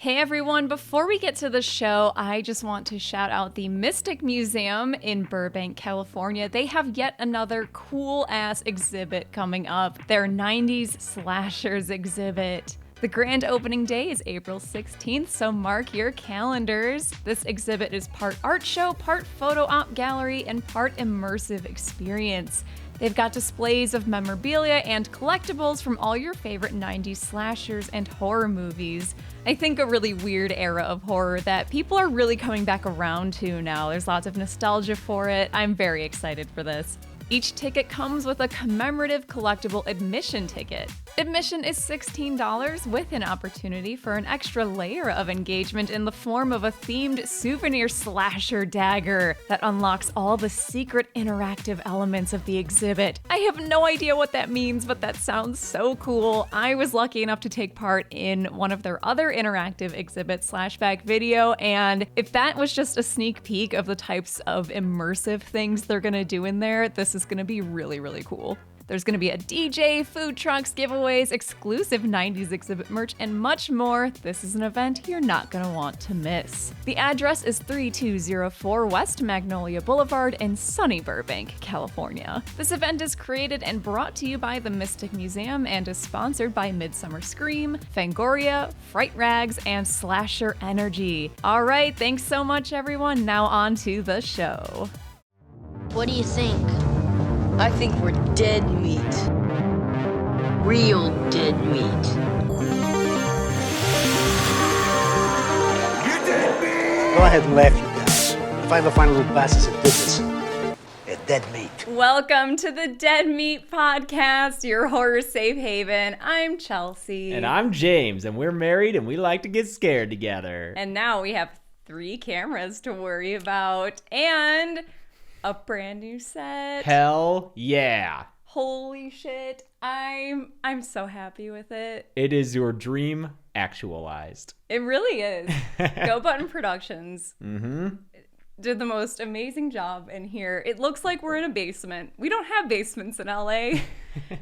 Hey everyone, before we get to the show, I just want to shout out the Mystic Museum in Burbank, California. They have yet another cool-ass exhibit coming up, their 90s Slashers exhibit. The grand opening day is April 16th, so mark your calendars. This exhibit is part art show, part photo op gallery, and part immersive experience. They've got displays of memorabilia and collectibles from all your favorite 90s slashers and horror movies. I think a really weird era of horror that people are really coming back around to now. There's lots of nostalgia for it. I'm very excited for this. Each ticket comes with a commemorative collectible admission ticket. Admission is $16 with an opportunity for an extra layer of engagement in the form of a themed souvenir slasher dagger that unlocks all the secret interactive elements of the exhibit. I have no idea what that means, but that sounds so cool. I was lucky enough to take part in one of their other interactive exhibits, Slashback Video, and if that was just a sneak peek of the types of immersive things they're gonna do in there, this is gonna be really, really cool. There's going to be a DJ, food trucks, giveaways, exclusive 90s exhibit merch, and much more. This is an event you're not going to want to miss. The address is 3204 West Magnolia Boulevard in sunny Burbank, California. This event is created and brought to you by the Mystic Museum and is sponsored by Midsummer Scream, Fangoria, Fright Rags, and Slasher Energy. All right, thanks so much, everyone. Now on to the show. What do you think? I think we're dead meat. Real dead meat. You're dead meat! Go ahead and laugh, you guys. If I ever find a little bastards that did this, they're dead meat. Welcome to the Deadmeat Podcast, your horror safe haven. I'm Chelsea. And I'm James, and we're married and we like to get scared together. And now we have 3 cameras to worry about and a brand new set. Hell yeah. Holy shit. I'm so happy with it. It is your dream actualized. It really is. Go Button Productions did the most amazing job in here. It looks like we're in a basement. We don't have basements in LA.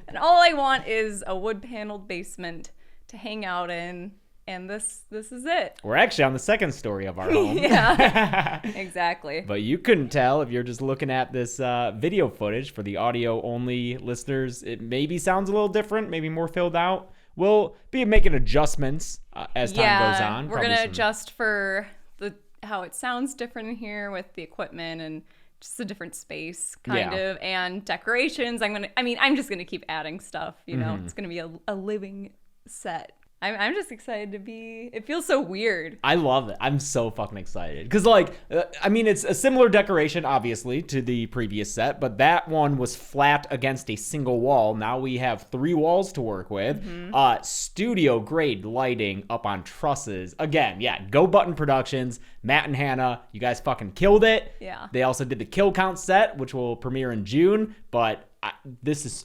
And all I want is a wood-paneled basement to hang out in. And this is it. We're actually on the second story of our home. Yeah, exactly. But you couldn't tell if you're just looking at this video footage. For the audio-only listeners, it maybe sounds a little different, maybe more filled out. We'll be making adjustments as time goes on. We're going to adjust for how it sounds different in here with the equipment and just a different space, kind of, and decorations. I'm just going to keep adding stuff, you know? It's going to be a living set. I'm just excited to be. It feels so weird. I love it. I'm so fucking excited. Because, it's a similar decoration, obviously, to the previous set, but that one was flat against a single wall. Now we have 3 walls to work with. Studio-grade lighting up on trusses. Again, Go Button Productions, Matt and Hannah, you guys fucking killed it. Yeah. They also did the Kill Count set, which will premiere in June, but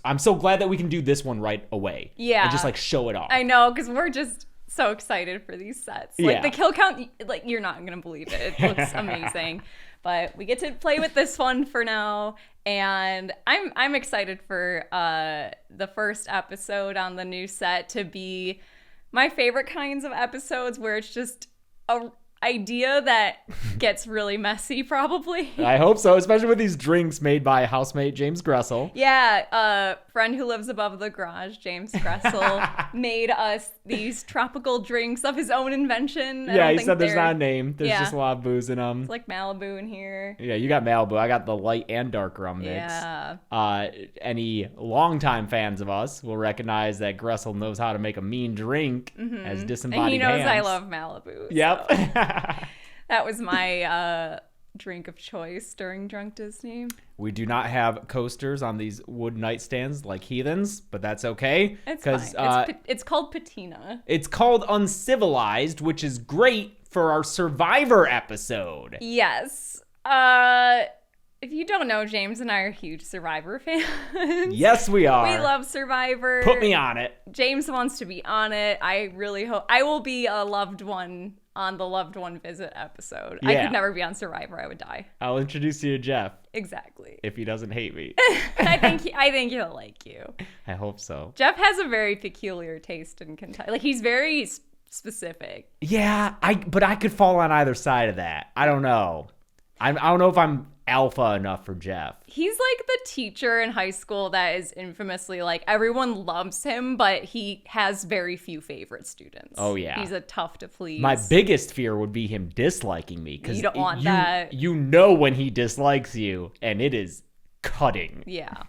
I'm so glad that we can do this one right away. Yeah. And just show it off. I know, because we're just so excited for these sets. The kill count, you're not going to believe it. It looks amazing. But we get to play with this one for now. And I'm excited for the first episode on the new set to be my favorite kinds of episodes where it's just a idea that gets really messy, probably. I hope so, especially with these drinks made by housemate James Gressel. Yeah, friend who lives above the garage, James Gressel, made us these tropical drinks of his own invention. Yeah, he said there's not a name. There's just a lot of booze in them. It's like Malibu in here. Yeah, you got Malibu. I got the light and dark rum mix. Yeah. Any longtime fans of us will recognize that Gressel knows how to make a mean drink as disembodied And he knows hands. I love Malibu. Yep. So. That was my drink of choice during Drunk Disney. We do not have coasters on these wood nightstands like heathens, but that's okay. It's fine. It's called patina. It's called Uncivilized, which is great for our Survivor episode. Yes. If you don't know, James and I are huge Survivor fans. Yes, we are. We love Survivor. Put me on it. James wants to be on it. I really hope I will be a loved one on the loved one visit episode. Yeah. I could never be on Survivor. I would die. I'll introduce you to Jeff. Exactly. If he doesn't hate me. I think he'll like you. I hope so. Jeff has a very peculiar taste in Kentucky. He's very specific. Yeah, but I could fall on either side of that. I don't know. I don't know if I'm alpha enough for Jeff. He's like the teacher in high school that is infamously like everyone loves him, but he has very few favorite students. Oh, yeah. He's a tough to please. My biggest fear would be him disliking me. You don't want that. You know when he dislikes you, and it is cutting. Yeah.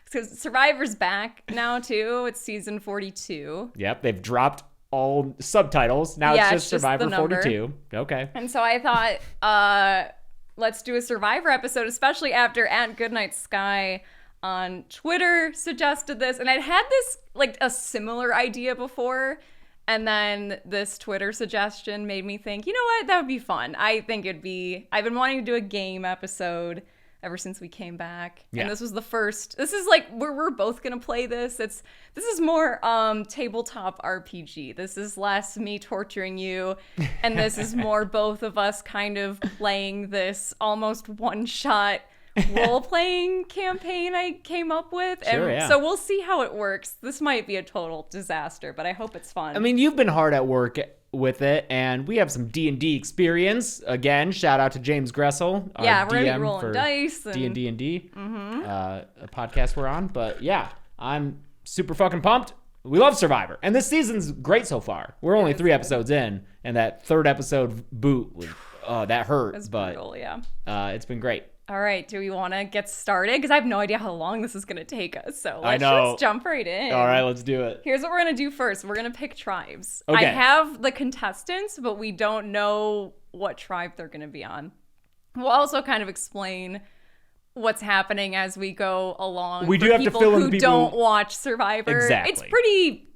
Because Survivor's back now, too. It's season 42. Yep, they've dropped all subtitles. Now it's just Survivor 42. Okay. And so I thought, let's do a Survivor episode, especially after @GoodnightSky on Twitter suggested this. And I'd had this, like, a similar idea before. And then this Twitter suggestion made me think, you know what? That would be fun. I've been wanting to do a game episode ever since we came back. Yeah. And this was the first. This is like we're both gonna play this. This is more tabletop RPG. This is less me torturing you, and this is more both of us kind of playing this almost one-shot role-playing campaign I came up with. Sure, and yeah. so we'll see how it works. This might be a total disaster, but I hope it's fun. I mean, you've been hard at work with it, and we have some D&D experience. Again, shout out to James Gressel, our yeah, we're gonna DM be rolling for dice and D&D, a podcast we're on. But yeah, I'm super fucking pumped. We love Survivor, and this season's great so far. We're only 3 episodes in, and that 3rd episode boot was that hurt, It's but brutal, yeah. It's been great. All right, do we want to get started? Because I have no idea how long this is going to take us. So I let's know. just jump right in. All right, let's do it. Here's what we're going to do first. We're going to pick tribes. Okay. I have the contestants, but we don't know what tribe they're going to be on. We'll also kind of explain what's happening as we go along. We do for have to people fill in who the people don't watch Survivor. Exactly. It's pretty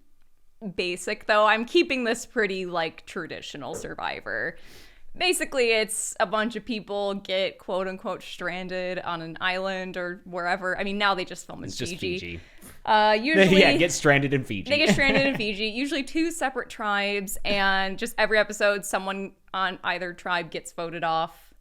basic, though. I'm keeping this pretty, like, traditional Survivor. Basically, it's a bunch of people get quote-unquote stranded on an island or wherever. I mean, now they just film in It's just Fiji. Fiji. Usually, Yeah, get stranded in Fiji. they get stranded in Fiji. Usually 2 separate tribes, and just every episode, someone on either tribe gets voted off,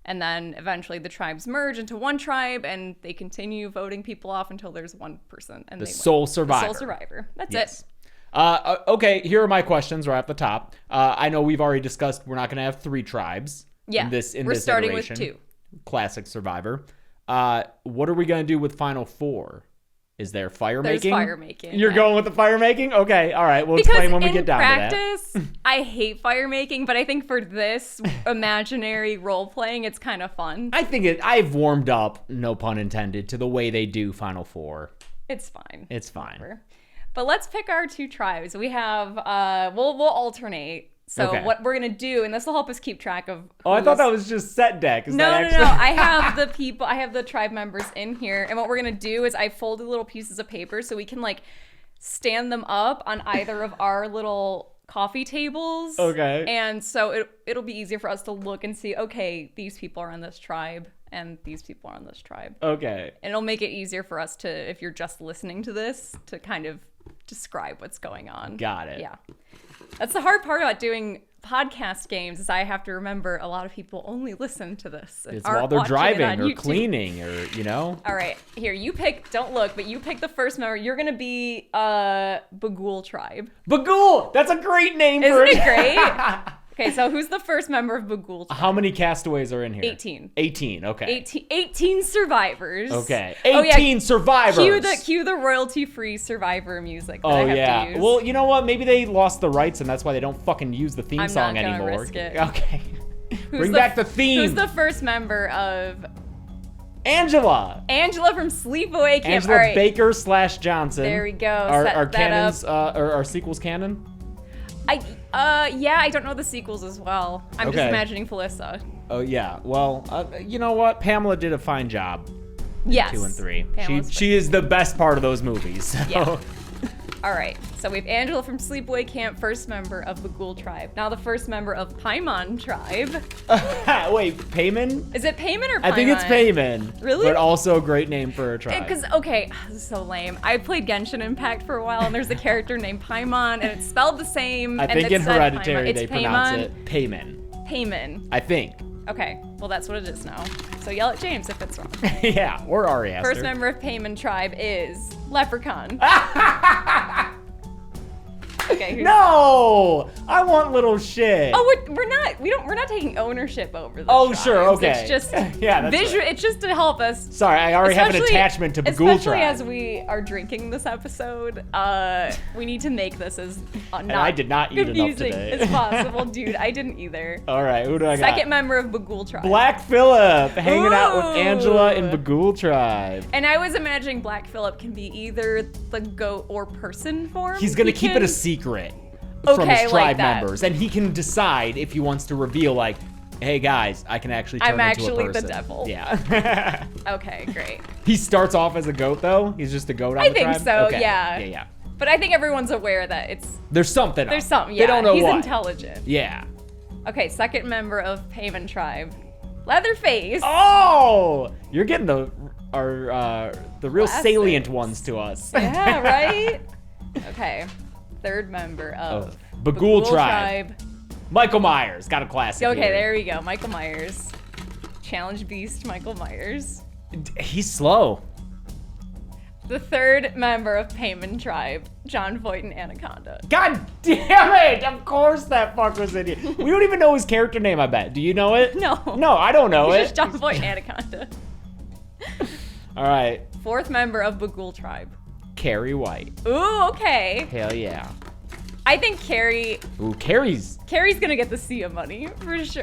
and then eventually the tribes merge into one tribe, and they continue voting people off until there's one person, and The they win. sole survivor. The sole survivor. That's Yes. it. Okay, here are my questions right at the top. I know we've already discussed we're not going to have 3 tribes. Yeah, in this we're starting with iteration. 2. Classic Survivor. What are we going to do with Final 4? Is there fire There's making? fire making. You're yeah. going with the fire making? Okay, all right. We'll Because explain when we in get down practice, to that. I hate fire making, but I think for this imaginary role playing, it's kind of fun. I think I've warmed up, no pun intended, to the way they do Final 4. It's fine. It's fine. Whatever. But let's pick our 2 tribes. We have we'll alternate. So Okay. what we're gonna do, and this will help us keep track of. Oh, I thought that was just set deck. Is No. that actually? I have the tribe members in here, and what we're gonna do is I folded little pieces of paper so we can like stand them up on either of our little coffee tables. Okay. And so it'll be easier for us to look and see. Okay, these people are on this tribe, and these people are on this tribe. Okay. And it'll make it easier for us to, if you're just listening to this, to kind of describe what's going on. Got it. Yeah. That's the hard part about doing podcast games is I have to remember a lot of people only listen to this. And It's aren't while they're watching it driving on or YouTube. cleaning or, you know. All right. Here, you pick, don't look, but you pick the first member. You're going to be Bagul tribe. Bagul! That's a great name for Isn't it. it great? Okay, so who's the first member of Bagul tribe? How many castaways are in here? 18. 18, okay. 18 survivors. Okay. Oh, 18 yeah. survivors. Cue the royalty-free Survivor music that I Oh, have yeah. to use. Well, you know what? Maybe they lost the rights and that's why they don't fucking use the theme I'm song not gonna anymore. risk it. Okay. Who's Bring back the theme. Who's the first member of Angela. Angela from Sleepaway Camp? Angela All right. Baker / Johnson. There we go. Are Set that canons, are sequels canon? Yeah, I don't know the sequels as well. I'm just Okay. imagining Felissa. Oh, yeah. Well, you know what? Pamela did a fine job. Yes. 2 and 3. Pamela's She is the best part of those movies. So. Yeah. All right, so we have Angela from Sleepaway Camp, first member of the Bagul tribe. Now the first member of Paimon tribe. Wait, Payman? Is it Payman or Paimon? I think it's Payman. Really? But also a great name for a tribe. Because, okay, this is so lame. I played Genshin Impact for a while, and there's a character named Paimon, and it's spelled the same. I and think it in said Hereditary Paimon. they It's pronounce Paimon. it Payman. Payman. I think. Okay, well that's what it is now. So yell at James if it's wrong. Yeah, or Ari Aster. First member of Payman tribe is Leprechaun. Okay. No, I want little shit. Oh, we're not taking ownership over the Oh, tribes. sure, okay. It's just Yeah, that's visual. right. It's just to help us. Sorry, I already have an attachment to Bagul Especially tribe. as we are drinking this episode, we need to make this as not I did not eat enough confusing today. as possible. Dude, I didn't either. All right, who do I got? Second member of Bagul tribe. Black Phillip hanging out with Ooh. Angela in Bagul tribe. And I was imagining Black Phillip can be either the goat or person form. He's gonna keep it a secret from Okay, his like tribe that. members, and he can decide if he wants to reveal, like, hey guys, I can actually turn I'm into a actually the person. devil. Yeah. Okay, great. He starts off as a goat, though. He's just a goat on I the think tribe? so, Okay. yeah. Yeah. But I think everyone's aware that There's something. there's up. something. Yeah, They don't know he's what. intelligent. Yeah. Okay, second member of Payman tribe, Leatherface. Oh, you're getting the real Classics. salient ones to us. Yeah, right? Okay. Third member of Bagul tribe. Michael Myers got a classic. Okay, here. there we go. Michael Myers. Challenge beast Michael Myers. He's slow. The third member of Payman tribe, John Voight and Anaconda. God damn it! Of course that fuck was in here. We don't even know his character name, I bet. Do you know it? No. No, I don't know It's it. just John Voight and Anaconda. All right. Fourth member of Bagul tribe. Carrie White. Ooh, okay. Hell yeah. I think Carrie's Ooh, Carrie's. gonna get the Sia money for sure.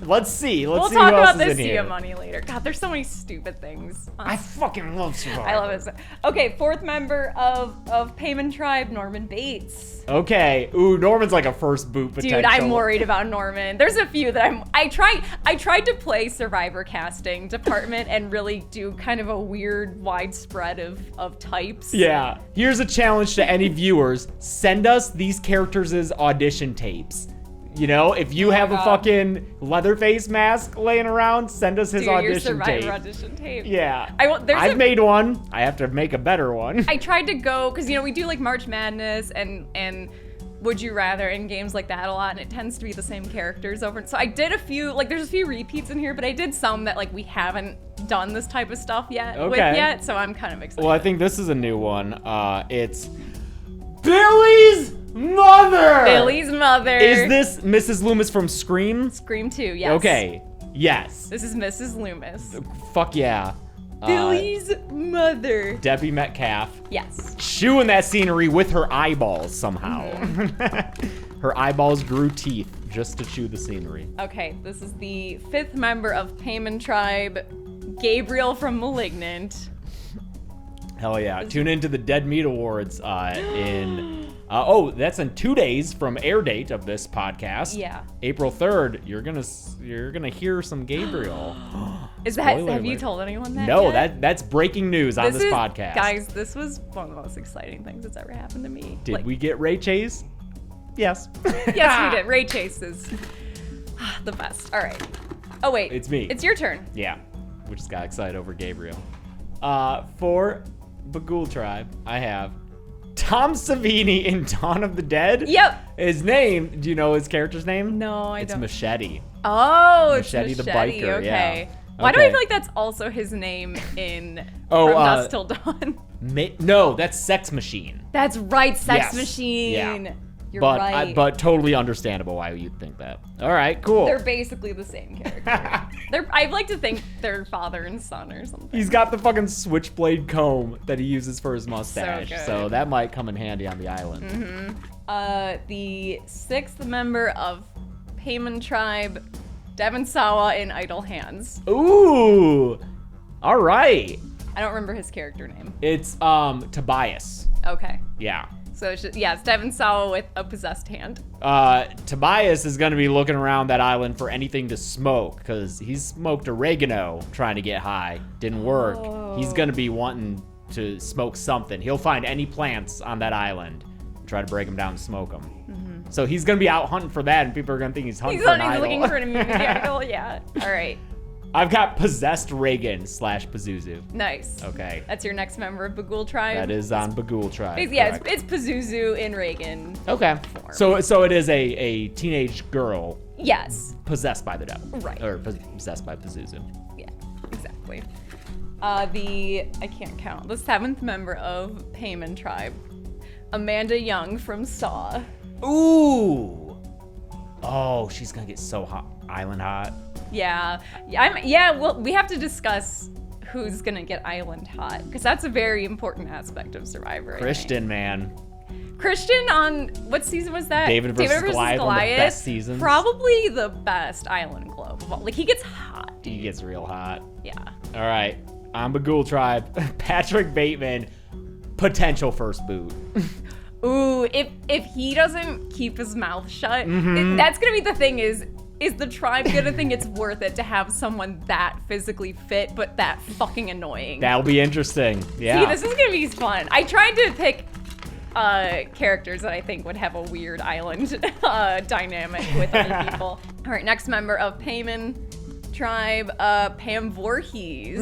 Let's see. Let's We'll see talk who else about is the in Sia here. money later. God, there's so many stupid things. I fucking love Survivor. I love it. Okay, fourth member of Payman tribe, Norman Bates. Okay. Ooh, Norman's like a first boot potential. Dude, I'm worried about Norman. There's a few that I tried to play Survivor casting department and really do kind of a weird widespread of types. Yeah. Here's a challenge to any viewers. Send us these characters' audition tapes. You know, if you have a God. fucking Leatherface mask laying around, send us his Dude, your audition Survivor tape. audition tape. Yeah. There's I've made one. I have to make a better one. I tried to go, because, we do, like, March Madness and Would You Rather in games like that a lot, and it tends to be the same characters over. So I did a few, like, there's a few repeats in here, but I did some that, like, we haven't done this type of stuff with yet, so I'm kind of excited. Well, I think this is a new one. It's Billy's mother! Billy's mother. Is this Mrs. Loomis from Scream? Scream 2, yes. Okay. Yes. This is Mrs. Loomis. Fuck yeah. Billy's mother. Debbie Metcalf. Yes. Chewing that scenery with her eyeballs somehow. Mm-hmm. Her eyeballs grew teeth just to chew the scenery. Okay, this is the fifth member of Payman tribe, Gabriel from Malignant. Hell yeah. Tune into the Deadmeat Awards that's in 2 days from air date of this podcast. Yeah. April 3rd, you're gonna hear some Gabriel. Have Spoiler you alert. told anyone that No, yet? that's breaking news on this is, podcast. Guys, this was one of the most exciting things that's ever happened to me. Did we get Ray Chase? Yes. Yes, we did. Ray Chase is the best. All right. Oh, wait. It's me. It's your turn. Yeah. We just got excited over Gabriel. For Bagul tribe, I have Tom Savini in Dawn of the Dead. Yep. His name, do you know his character's name? No, I It's don't. Machete. Oh, Machete it's the Machete. biker, Okay. yeah. Why do I Okay. feel like that's also his name in Oh, From Dusk Till Dawn? No, that's Sex Machine. That's right, Sex Yes. Machine. Yeah. You're but right. but totally understandable why you'd think that. All right, cool. They're basically the same character. I'd like to think they're father and son or something. He's got the fucking switchblade comb that he uses for his mustache, good. so that might come in handy on the island. The sixth member of Payman tribe, Devon Sawa in Idle Hands. Ooh, all right. I don't remember his character name. It's Tobias. Okay. Yeah. So it's Devon Sawa with a possessed hand. Tobias is gonna be looking around that island for anything to smoke because he's smoked oregano trying to get high. Didn't work. He's gonna be wanting to smoke something. He'll find any plants on that island, and try to break them down and smoke them. So he's gonna be out hunting for that, and people are gonna think he's hunting for an idol. He's looking for an immunity idol. Yeah. All right. I've got possessed Reagan / Pazuzu. Nice. Okay. That's your next member of Bagul tribe. That is on Bagul tribe. Yeah, correct. it's Pazuzu in Reagan. Okay. form. So it is a teenage girl Yes. possessed by the devil. Right. Or possessed by Pazuzu. Yeah. Exactly. I can't count. The seventh member of Payman tribe, Amanda Young from Saw. Ooh. Oh, she's gonna get so hot, island hot. Yeah. Well, we have to discuss who's gonna get island hot, because that's a very important aspect of Survivor. Christian, man. Christian on what season was that? David versus Goliath, one of the best seasons. Probably the best Island Globe. Like, he gets hot. He gets real hot. Yeah. All right, on Bagul Tribe, Patrick Bateman, potential first boot. Ooh, if he doesn't keep his mouth shut, that's gonna be the thing. Is the tribe gonna think it's worth it to have someone that physically fit but that fucking annoying? That'll be interesting. Yeah. See, this is gonna be fun. I tried to pick characters that I think would have a weird island dynamic with other people. All right, next member of Payman tribe, Pam Voorhees.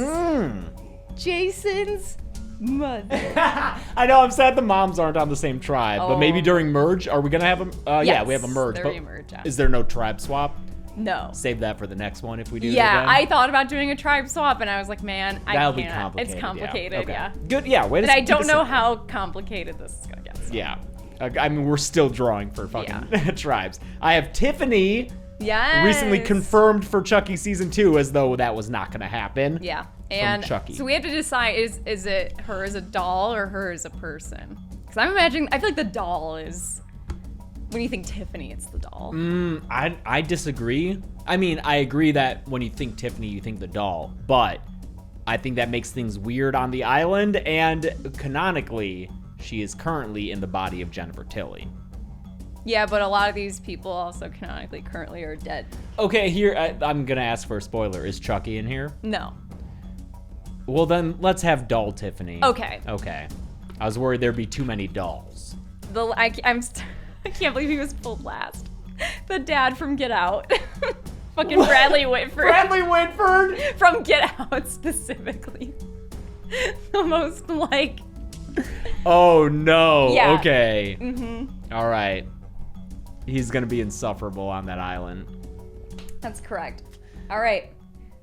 Jason's mother. I know, I'm sad the moms aren't on the same tribe, but maybe during merge, are we gonna have them? Yeah, Yes, we have a merge. there But we merge, yeah. is there no tribe swap? No. Save that for the next one if we do it Yeah, again. I thought about doing a tribe swap, and I was like, man, I That'll can't. be complicated. It's complicated, Okay. yeah. Good, yeah. Way to And I keep don't it know simple. how complicated this is gonna get. So. Yeah. I mean, we're still drawing for fucking tribes. I have Tiffany, Yes. recently confirmed for Chucky season 2, as though that was not gonna happen. Yeah. And Chucky. so we have to decide, is it her as a doll or her as a person? Because I'm imagining, I feel like the doll is, when you think Tiffany, it's the doll. I disagree. I mean, I agree that when you think Tiffany, you think the doll, but I think that makes things weird on the island, and canonically, she is currently in the body of Jennifer Tilly. Yeah, but a lot of these people also canonically currently are dead. Okay, here, I'm gonna ask for a spoiler. Is Chucky in here? No. Well, then let's have doll Tiffany. Okay. Okay. I was worried there'd be too many dolls. I can't believe he was pulled last. The dad from Get Out. Fucking Bradley Whitford. Bradley Whitford? From Get Out specifically. The most like. Oh no. Yeah. Okay. All right. He's gonna be insufferable on that island. That's correct. All right.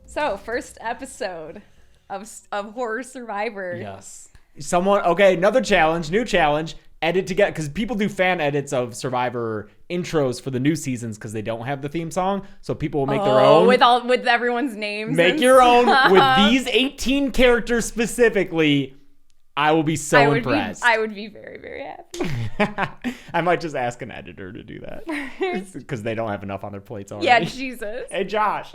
So, first episode of Horror Survivor. Yes. Okay, another challenge, new challenge. Edit together, because people do fan edits of Survivor intros for the new seasons because they don't have the theme song. So people will make their own. With everyone's names. Make and your own stuff. with these 18 characters specifically. I will be so impressed. I would be very, very happy. I might just ask an editor to do that because they don't have enough on their plates already. Yeah, Jesus. Hey, Josh.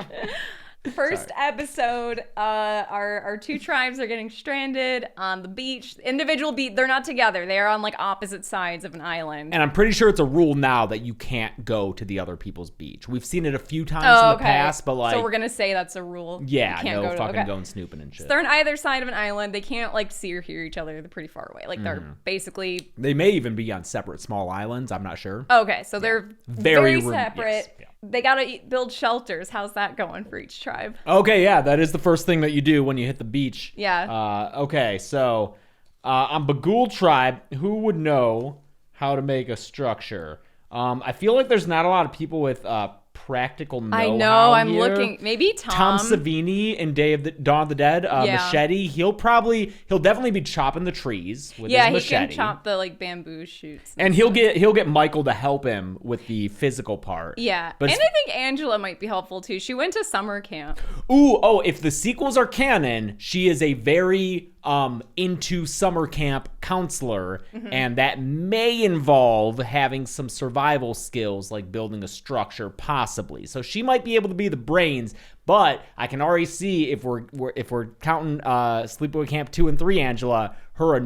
First episode, our two tribes are getting stranded on the beach. Individual beach, they're not together. They are on like opposite sides of an island. And I'm pretty sure it's a rule now that you can't go to the other people's beach. We've seen it a few times in the past, but like... So we're gonna say that's a rule. Yeah, You can't no go fucking going snooping and shit. So they're on either side of an island. They can't like see or hear each other. They're pretty far away. Like they're basically... They may even be on separate small islands. I'm not sure. Okay, so they're very separate. Yes, yeah. They gotta build shelters. How's that going for each tribe? Okay, yeah, that is the first thing that you do when you hit the beach. Yeah. Okay, so on Bagul tribe, who would know how to make a structure? I feel like there's not a lot of people with practical know-how. I know. I'm here. looking. Maybe Tom Savini in Dawn of the Dead. Machete. He'll definitely be chopping the trees with his machete. He can chop the like bamboo shoots. And he'll get Michael to help him with the physical part. Yeah. But and I think Angela might be helpful too. She went to summer camp. If the sequels are canon, she is a very into summer camp counselor, and that may involve having some survival skills like building a structure, possibly. So she might be able to be the brains, but I can already see if we're counting Sleepaway Camp 2 and 3, Angela, her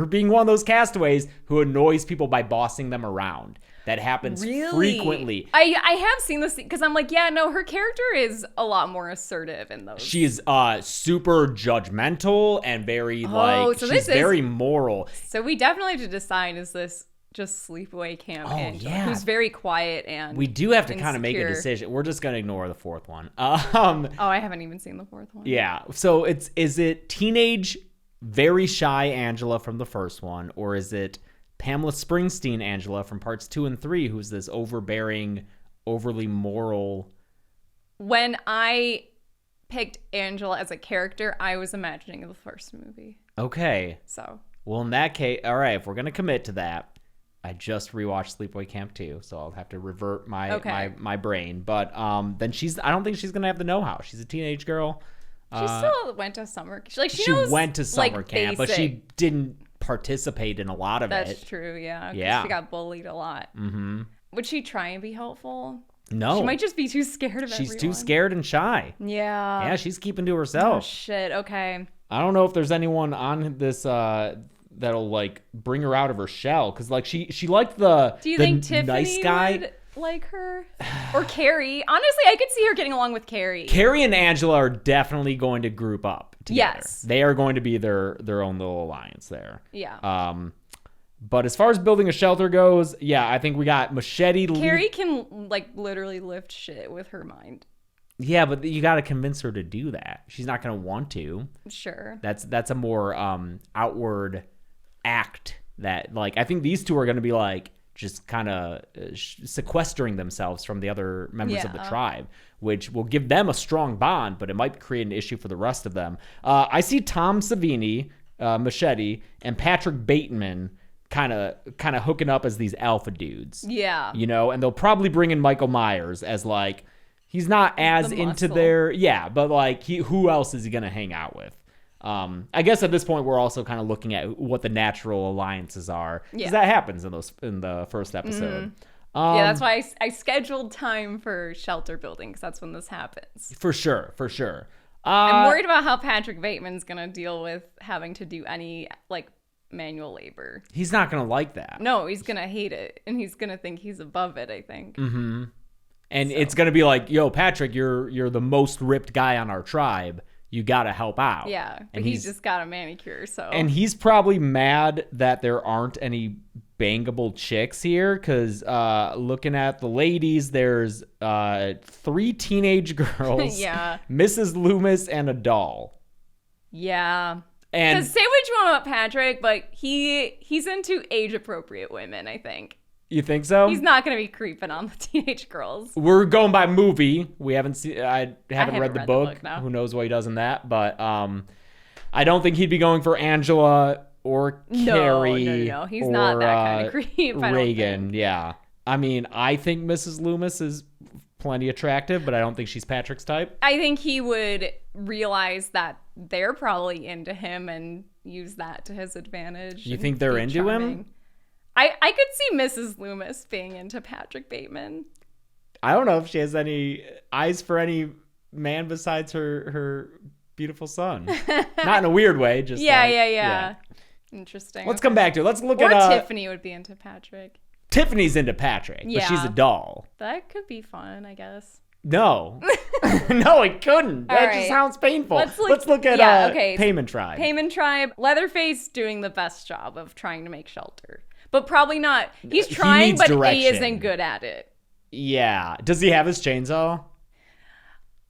being one of those castaways who annoys people by bossing them around. That happens frequently. I have seen this because I'm like, yeah, no, her character is a lot more assertive in those. She's super judgmental and very she's very moral. So we definitely have to decide, is this just Sleepaway Camp Angela, who's very quiet and we do have to kind of make a insecure. decision. We're just gonna ignore the fourth one. I haven't even seen the fourth one. Yeah. So is it teenage, very shy Angela from the first one, or is it Pamela Springsteen Angela from parts 2 and 3, who's this overbearing, overly moral? When I picked Angela as a character, I was imagining the first movie. Okay. So Well, in that case, all right, if we're going to commit to that, I just rewatched Sleepaway Camp 2, so I'll have to revert my brain. But then I don't think she's going to have the know-how. She's a teenage girl. She still went to summer. She went to summer camp, basic. but she didn't participate in a lot of it. That's true, yeah. Yeah. She got bullied a lot. Mm-hmm. Would she try and be helpful? No. She might just be too scared of She's everyone. too scared and shy. Yeah. Yeah, she's keeping to herself. Oh, shit. Okay. I don't know if there's anyone on this that'll like bring her out of her shell, because like she liked the Do you think Tiffany nice guy would like her? Or Carrie? Honestly, I could see her getting along with Carrie. Carrie and Angela are definitely going to group up together. Yes. They are going to be their own little alliance there. Yeah. But as far as building a shelter goes, yeah, I think we got Machete. Carrie can like literally lift shit with her mind. Yeah, but you got to convince her to do that. She's not going to want to. Sure. That's a more outward act that, like, I think these two are going to be like just kind of sequestering themselves from the other members of the tribe, which will give them a strong bond, but it might create an issue for the rest of them. I see Tom Savini, Machete, and Patrick Bateman kind of hooking up as these alpha dudes. Yeah. You know, and they'll probably bring in Michael Myers as like, he's not as into their, but like who else is he going to hang out with? I guess at this point we're also kind of looking at what the natural alliances are, because that happens in the first episode. Yeah, that's why I scheduled time for shelter building, because that's when this happens. For sure. I'm worried about how Patrick Bateman's gonna deal with having to do any like manual labor. He's not gonna like that. No, he's gonna hate it, and he's gonna think he's above it, I think. Mm-hmm. And it's gonna be like, yo, Patrick, you're the most ripped guy on our tribe. You gotta help out. Yeah, but he's just got a manicure, so. And he's probably mad that there aren't any bangable chicks here, because looking at the ladies, there's 3 teenage girls, yeah, Mrs. Loomis, and a doll. Yeah. And say what you want about Patrick, but he's into age-appropriate women, I think. You think so? He's not going to be creeping on the teenage girls. We're going by movie. We haven't seen. I haven't read the book. No. Who knows what he does in that? But I don't think he'd be going for Angela or Carrie. No. He's not that kind of creep. Reagan. Yeah. I mean, I think Mrs. Loomis is plenty attractive, but I don't think she's Patrick's type. I think he would realize that they're probably into him and use that to his advantage. You think they're into him? I could see Mrs. Loomis being into Patrick Bateman. I don't know if she has any eyes for any man besides her beautiful son. Not in a weird way, just yeah. Interesting. Let's come back to it. Let's look at Tiffany would be into Patrick. Tiffany's into Patrick, but she's a doll. That could be fun, I guess. No. No, it couldn't. That just sounds painful. Let's look at Payment Tribe. Payment Tribe. Leatherface doing the best job of trying to make shelter. But probably not. He's trying, but direction. he isn't good at it. Yeah. Does he have his chainsaw?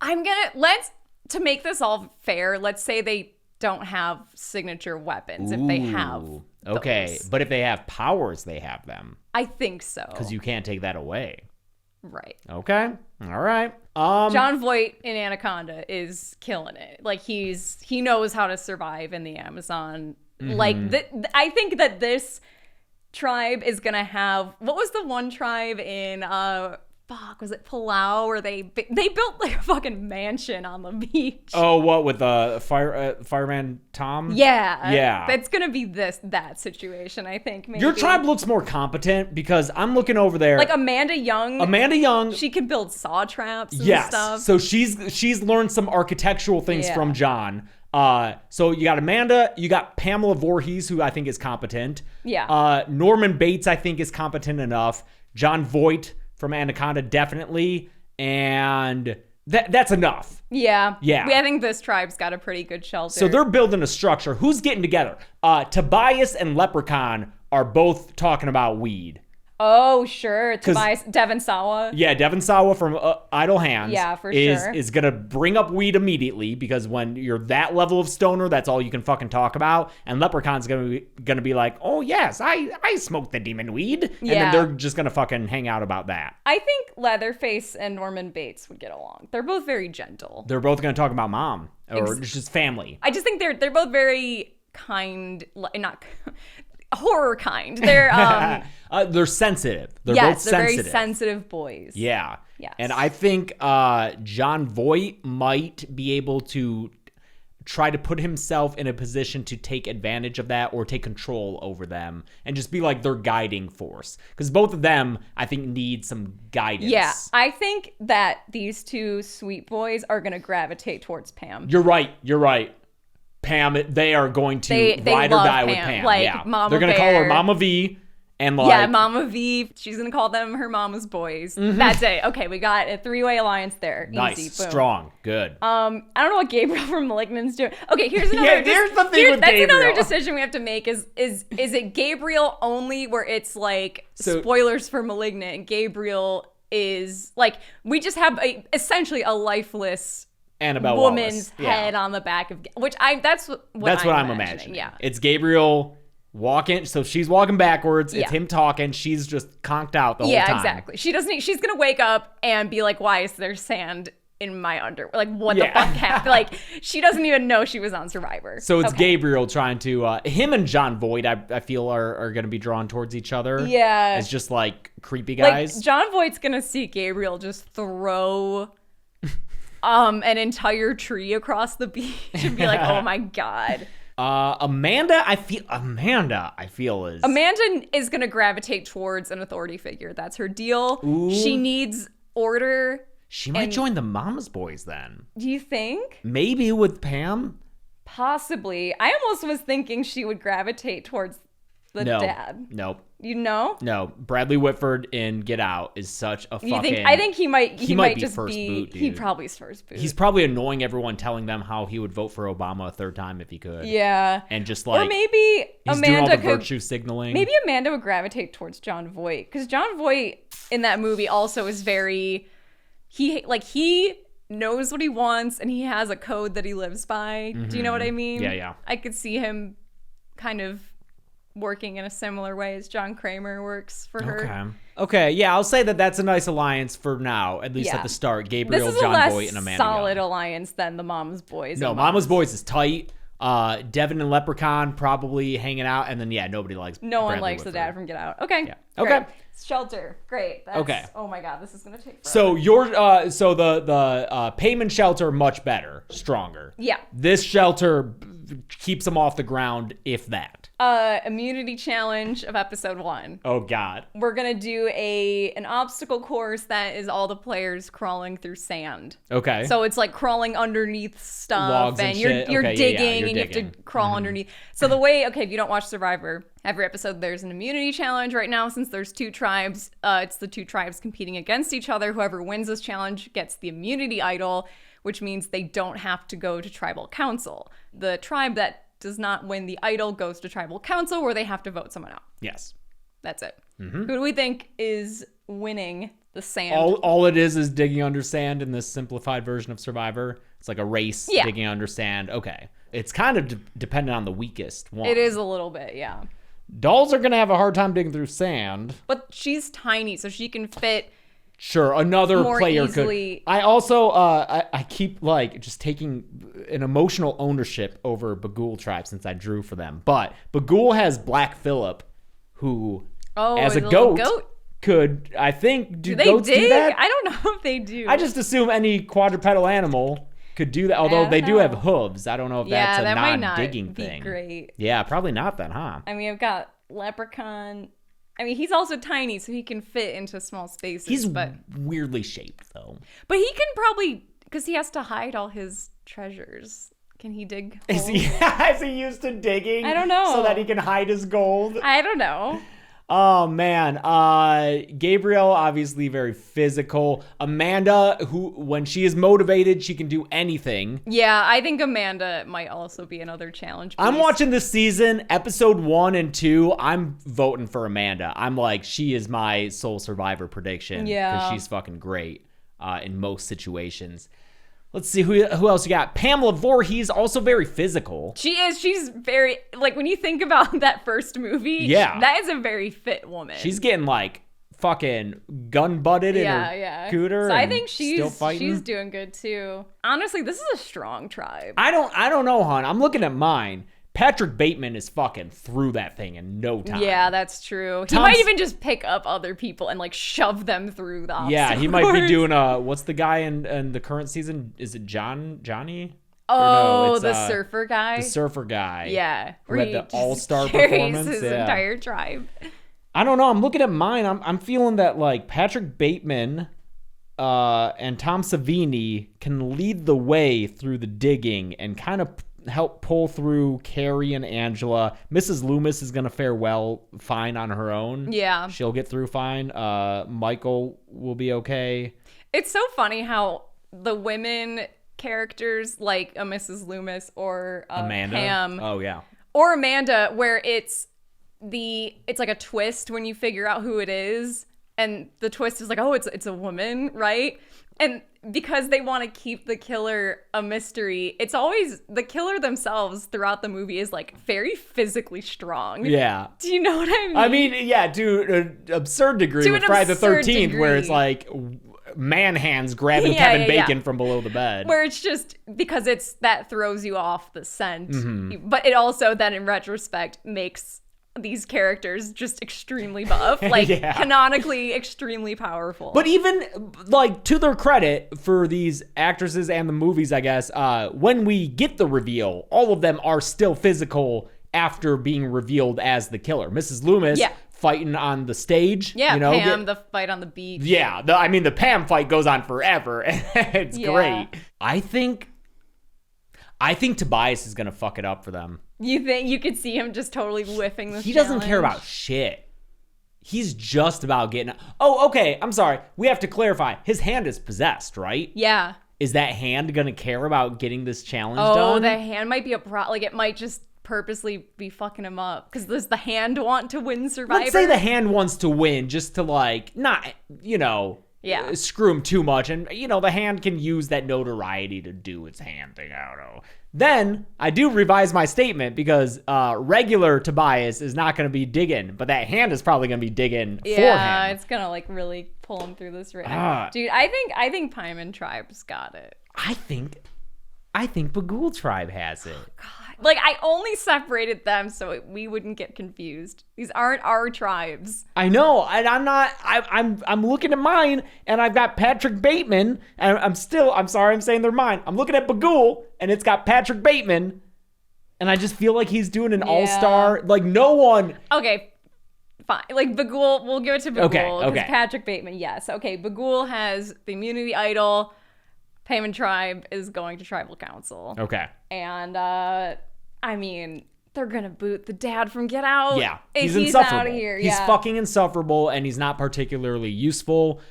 To make this all fair, let's say they don't have signature weapons. If they have okay, those. But if they have powers, they have them. I think so. Because you can't take that away. Right. Okay. All right. John Voight in Anaconda is killing it. Like he knows how to survive in the Amazon. Mm-hmm. Like I think that this tribe is gonna have, what was the one tribe in was it Palau, where they built like a fucking mansion on the beach? Oh, what, with the fireman Tom? Yeah. That's gonna be that situation, I think. Maybe. Your tribe looks more competent, because I'm looking over there. Like Amanda Young. She can build saw traps and stuff. So she's learned some architectural things from John. So you got Amanda, you got Pamela Voorhees, who I think is competent. Yeah. Norman Bates, I think, is competent enough. John Voight from Anaconda, definitely. And that's enough. Yeah. I think this tribe's got a pretty good shelter. So they're building a structure. Who's getting together? Tobias and Leprechaun are both talking about weed. Oh, sure. Tobias, Devon Sawa. Yeah, Devon Sawa from Idle Hands. Yeah, for sure. Is going to bring up weed immediately, because when you're that level of stoner, that's all you can fucking talk about. And Leprechaun's going to be like, oh, yes, I smoked the demon weed. And then they're just going to fucking hang out about that. I think Leatherface and Norman Bates would get along. They're both very gentle. They're both going to talk about mom or just family. I just think they're both very kind, not horror kind. They're sensitive. They're yes, both they're sensitive. very sensitive boys. Yeah. Yes. And I think John Voight might be able to try to put himself in a position to take advantage of that or take control over them and just be like their guiding force. Because both of them, I think, need some guidance. Yeah, I think that these two sweet boys are going to gravitate towards Pam. You're right. Pam, they are going to They ride or love die with Pam. Pam. Like, yeah. Mama They're going to call her Bear. Mama V. And like, yeah, Mama V. She's going to call them her mama's boys. That's it. Okay, we got a 3-way alliance there. nice, Easy. Boom. strong, good. I don't know what Gabriel from Malignant's doing. Okay, here's another. Yeah, here's the thing with that's Gabriel. another decision we have to make. Is it Gabriel only where it's like So- spoilers for Malignant, and Gabriel is like we just have essentially a lifeless Annabelle woman's Wallace. head on the back of That's what I'm imagining. Yeah. It's Gabriel walking, so she's walking backwards. It's Yeah. him talking. She's just conked out the whole time. Yeah, exactly. She doesn't. She's gonna wake up and be like, "Why is there sand in my underwear? Like, what the Yeah. fuck happened?" Like, she doesn't even know she was on Survivor. So it's Okay. Gabriel trying to him and John Voight. I feel are going to be drawn towards each other. Yeah. as just like creepy guys. Like, John Voight's gonna see Gabriel just throw an entire tree across the beach and be like, "Oh my god." Amanda, I feel is Amanda is gonna gravitate towards an authority figure. That's her deal. Ooh. She needs order. She might and- join the Mama's Boys then. Do you think? Maybe with Pam. Possibly. I almost was thinking she would gravitate towards the No, dad. nope. You know? No, Bradley Whitford in Get Out is such a You fucking. think? I think he might. He might might be just first be. boot, He dude. probably is first boot. He's probably annoying everyone, telling them how he would vote for Obama a third time if he could. yeah. And just like Or maybe he's doing all Amanda the could. virtue signaling. Maybe Amanda would gravitate towards John Voight because John Voight in that movie also is very. He knows what he wants and he has a code that he lives by. Do you know what I mean? Yeah, yeah. I could see him kind of working in a similar way as John Kramer works for her. Okay, yeah, I'll say that that's a nice alliance for now, at least Yeah. at the start. This Gabriel, is a John less Voight, and Amanda solid Young. alliance than the Mama's Boys. No, and Mama's Boys is tight. Devin and Leprechaun probably hanging out, and then nobody likes. No one Bradley likes the Whitford. dad from Get Out. Okay. Yeah. Great. Okay. Shelter. Great. That's, Okay. Oh my God, this is gonna take forever. So the payment shelter much better, stronger. Yeah. This shelter keeps them off the ground, if that. Immunity challenge of episode 1. Oh God. We're gonna do an obstacle course that is all the players crawling through sand. Okay. So it's like crawling underneath stuff, Logs and you're shit. you're Okay, yeah, digging, you're and you digging. have to crawl underneath. So the way, if you don't watch Survivor, every episode there's an immunity challenge. Right now, since there's 2 tribes, it's the 2 tribes competing against each other. Whoever wins this challenge gets the immunity idol, which means they don't have to go to tribal council. The tribe that does not win the idol goes to tribal council, where they have to vote someone out. Yes. That's it. Who do we think is winning the sand? All it is digging under sand in this simplified version of Survivor. It's like a race, Yeah. digging under sand. Okay. It's kind of dependent on the weakest one. It is a little bit, yeah. Dolls are going to have a hard time digging through sand. But she's tiny, so she can fit. Sure, another More player easily. could. I also, I keep like just taking an emotional ownership over Bagul tribe since I drew for them. But Bagul has Black Phillip, who, as a the little goat, could, I think, do they goats dig? do that? I don't know if they do. I just assume any quadrupedal animal could do that. Although don't they do know. have hooves. I don't know if that's a that might not non-digging be thing. great. Yeah, probably not then, huh? I mean, I've got Leprechaun. I mean, he's also tiny, so he can fit into small spaces. He's but weirdly shaped, though. he can probably, because he has to hide all his treasures. Can he dig holes? Is he used to digging? I don't know. So that he can hide his gold? I don't know. Oh man, Gabriel obviously very physical. Amanda, who when she is motivated, she can do anything. Yeah, I think Amanda might also be another challenge. I'm piece. watching this season, episode 1 and 2. I'm voting for Amanda. I'm like, she is my sole survivor prediction. Yeah. Because she's fucking great in most situations. Let's see, who else you got? Pamela Voorhees, also very physical. She is. She's very, like, when you think about that first movie, Yeah. that is a very fit woman. She's getting like fucking gun butted in her scooter. So I and think still fighting. she's doing good too. Honestly, this is a strong tribe. I don't know, hon. I'm looking at mine. Patrick Bateman is fucking through that thing in no time. Yeah, that's true. He Tom's- might even just pick up other people and like shove them through the obstacle Yeah, he might be course. doing what's the guy in the current season? Is it Johnny? Oh, it's, the surfer guy. The surfer guy. Yeah, Who where had he the just all-star carries performance. his Yeah. entire tribe. I don't know. I'm looking at mine. I'm feeling that like Patrick Bateman and Tom Savini can lead the way through the digging and kind of help pull through Carrie and Angela. Mrs. Loomis is gonna fare fine on her own. Yeah. She'll get through fine. Michael will be okay. It's so funny how the women characters like a Mrs. Loomis or Amanda. Pam Oh yeah. or Amanda, where it's like a twist when you figure out who it is, and the twist is like, oh, it's a woman, right? And because they want to keep the killer a mystery, it's always the killer themselves throughout the movie is like very physically strong. Yeah. Do you know what I mean? I mean, yeah, to an absurd degree To with an Friday the absurd 13th, where it's degree. like man hands grabbing Yeah, Kevin yeah, yeah. Bacon from below the bed. Where it's just because that throws you off the scent. Mm-hmm. But it also then in retrospect makes these characters just extremely buff, like Yeah. canonically extremely powerful. But even like to their credit for these actresses and the movies, I guess, when we get the reveal, all of them are still physical after being revealed as the killer. Mrs. Loomis Yeah. fighting on the stage. yeah, you know, Pam, the fight on the beach. yeah, the Pam fight goes on forever. It's Yeah. great. I think Tobias is gonna fuck it up for them. You think you could see him just totally whiffing this He doesn't care challenge? about shit. He's just about getting. Oh, okay. I'm sorry. We have to clarify. His hand is possessed, right? Yeah. Is that hand gonna care about getting this challenge Oh, done? the hand might be like it might just purposely be fucking him up. Because does the hand want to win Survivor? Let's say the hand wants to win, just to like not, Yeah. screw him too much, and the hand can use that notoriety to do its hand thing. I don't know. Then I do revise my statement because regular Tobias is not going to be digging, but that hand is probably going to be digging for Yeah, him. it's gonna like really pull him through this race. Ah. Dude, I think Paimon Tribe's got it. I think Bagul Tribe has it. Like I only separated them so we wouldn't get confused. These aren't our tribes. I know, and I'm not. I'm looking at mine, and I've got Patrick Bateman, and I'm sorry, I'm saying they're mine. I'm looking at Bagul, and it's got Patrick Bateman, and I just feel like he's doing an all-star. Like no one. Okay, fine. Like Bagul, we'll give it to Bagul. Okay, 'cause okay. Patrick Bateman, yes. Okay, Bagul has the immunity idol. Paimon Tribe is going to tribal council. Okay. And I mean, they're gonna boot the dad from Get Out. Yeah, if he's he's insufferable. out of here. He's Yeah. fucking insufferable, and he's not particularly useful.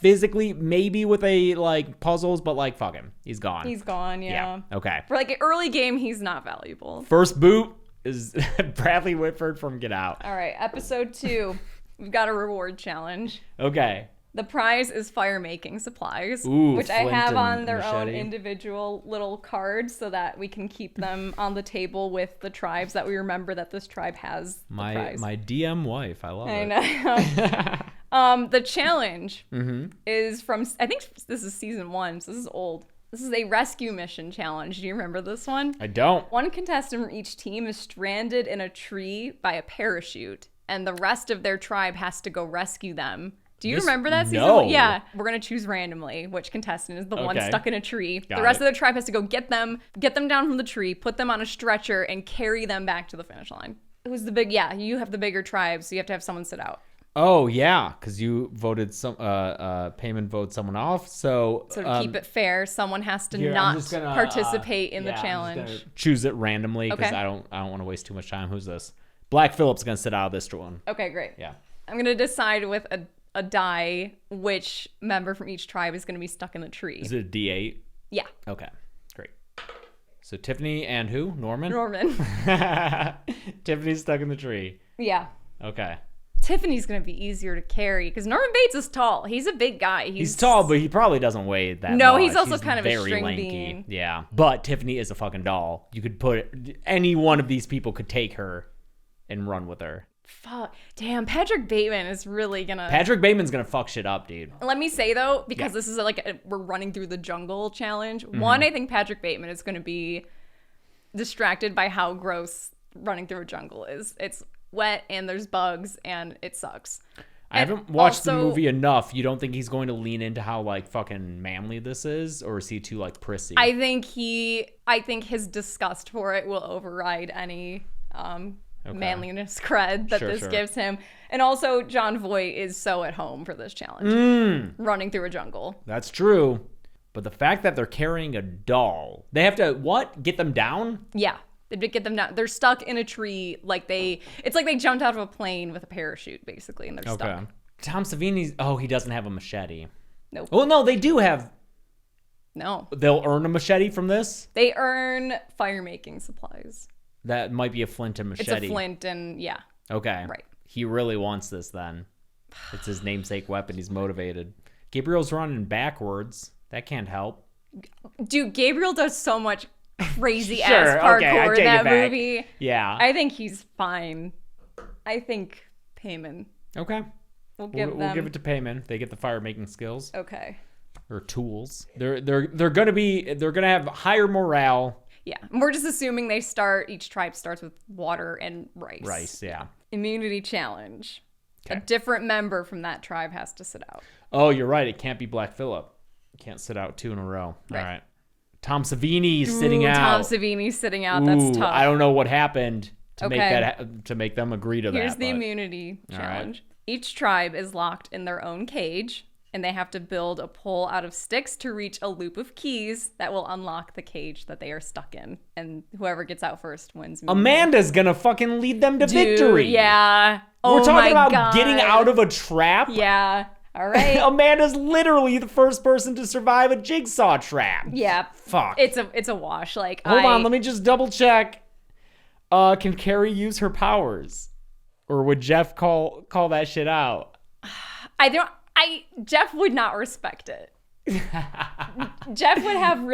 Physically, maybe with a like puzzles, but like fuck him, he's gone. He's gone. Yeah. Okay. For like an early game, he's not valuable. First boot is Bradley Whitford from Get Out. All right, episode 2. We've got a reward challenge. Okay. The prize is fire making supplies, Ooh, which I flint have on and their own machete. individual little cards so that we can keep them on the table with the tribes that we remember that this tribe has. The prize. My DM wife, I love I it. know. The challenge Mm-hmm. is from, I think this is season 1, so this is old. This is a rescue mission challenge. Do you remember this one? I don't. One contestant from each team is stranded in a tree by a parachute, and the rest of their tribe has to go rescue them. Do you remember that season? No. Yeah. We're going to choose randomly which contestant is the one Okay. stuck in a tree. Got the rest it. of the tribe has to go get them down from the tree, put them on a stretcher, and carry them back to the finish line. Who's the big, you have the bigger tribe, so you have to have someone sit out. Oh yeah, because you voted Payman voted someone off. So To keep it fair, someone has to here, I'm not just gonna, participate in the yeah, I'm just challenge. gonna choose it randomly because Okay. I don't want to waste too much time. Who's this? Black Phillip's gonna sit out of this one. Okay, great. Yeah. I'm going to decide with a die which member from each tribe is going to be stuck in the tree. Is it a D8? Yeah. Okay, great. So Tiffany and who? Norman? Norman. Tiffany's stuck in the tree. Yeah. Okay. Tiffany's going to be easier to carry because Norman Bates is tall. He's a big guy. He's tall, but he probably doesn't weigh that much. No, he's also kind of a very string lanky. bean. Yeah. But Tiffany is a fucking doll. You could put any one of these people could take her and run with her. Fuck. Damn, Patrick Bateman is really going to... Patrick Bateman's gonna fuck shit up, dude. Let me say, though, because Yeah. this is we're running through the jungle challenge. Mm-hmm. One, I think Patrick Bateman is going to be distracted by how gross running through a jungle is. It's wet and there's bugs and it sucks. I haven't watched the movie enough. You don't think he's going to lean into how like fucking manly this is, or is he too like prissy? I think his disgust for it will override any manliness cred that this gives him. And also, Jon Voight is so at home for this challenge, running through a jungle. That's true. But the fact that they're carrying a doll, they have to get them down? Yeah. They get them down. They're stuck in a tree. It's like they jumped out of a plane with a parachute, basically, and they're stuck. Tom Savini's. Oh, he doesn't have a machete. Nope. Well, no, they do have. No. They'll earn a machete from this. They earn fire making supplies. That might be a flint and machete. It's a flint and yeah. Okay. Right. He really wants this then. It's his namesake weapon. He's motivated. Gabriel's running backwards. That can't help. Dude, Gabriel does so much crazy ass parkour in that movie. Yeah. I think he's fine. I think Payman. Okay. We'll give it to Payman. They get the fire making skills. Okay. Or tools. They're gonna have higher morale. Yeah. And we're just assuming each tribe starts with water and rice. Rice, yeah. Immunity challenge. Okay. A different member from that tribe has to sit out. Oh, you're right. It can't be Black Phillip. Can't sit out 2 in a row. Right. All right. Tom Savini's sitting out. Tom Savini's sitting out. That's tough. I don't know what happened to make them agree to that. Here's the immunity challenge. Right. Each tribe is locked in their own cage, and they have to build a pole out of sticks to reach a loop of keys that will unlock the cage that they are stuck in. And whoever gets out first wins. Amanda's gonna fucking lead them to victory. Yeah. We're talking about getting out of a trap. Yeah. All right. Amanda's literally the first person to survive a jigsaw trap. Yeah. Fuck. It's a wash. Hold on, let me just double check. Can Carrie use her powers? Or would Jeff call that shit out? Jeff would not respect it. Jeff would have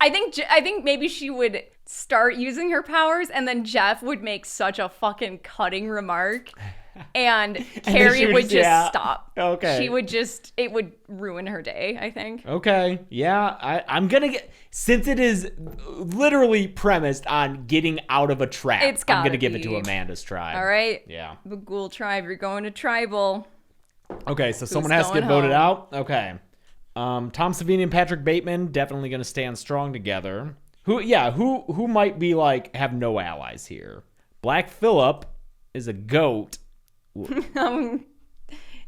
I think maybe she would start using her powers and then Jeff would make such a fucking cutting remark and Carrie would just stop. Okay. It would ruin her day, I think. Okay. Yeah. I'm going to since it is literally premised on getting out of a trap, I'm going to give it to Amanda's tribe. All right. Yeah. The Ghoul tribe, you're going to tribal. Okay. So someone has to get voted out. Okay. Tom Savini and Patrick Bateman definitely going to stand strong together. Who might be have no allies here? Black Phillip is a goat. I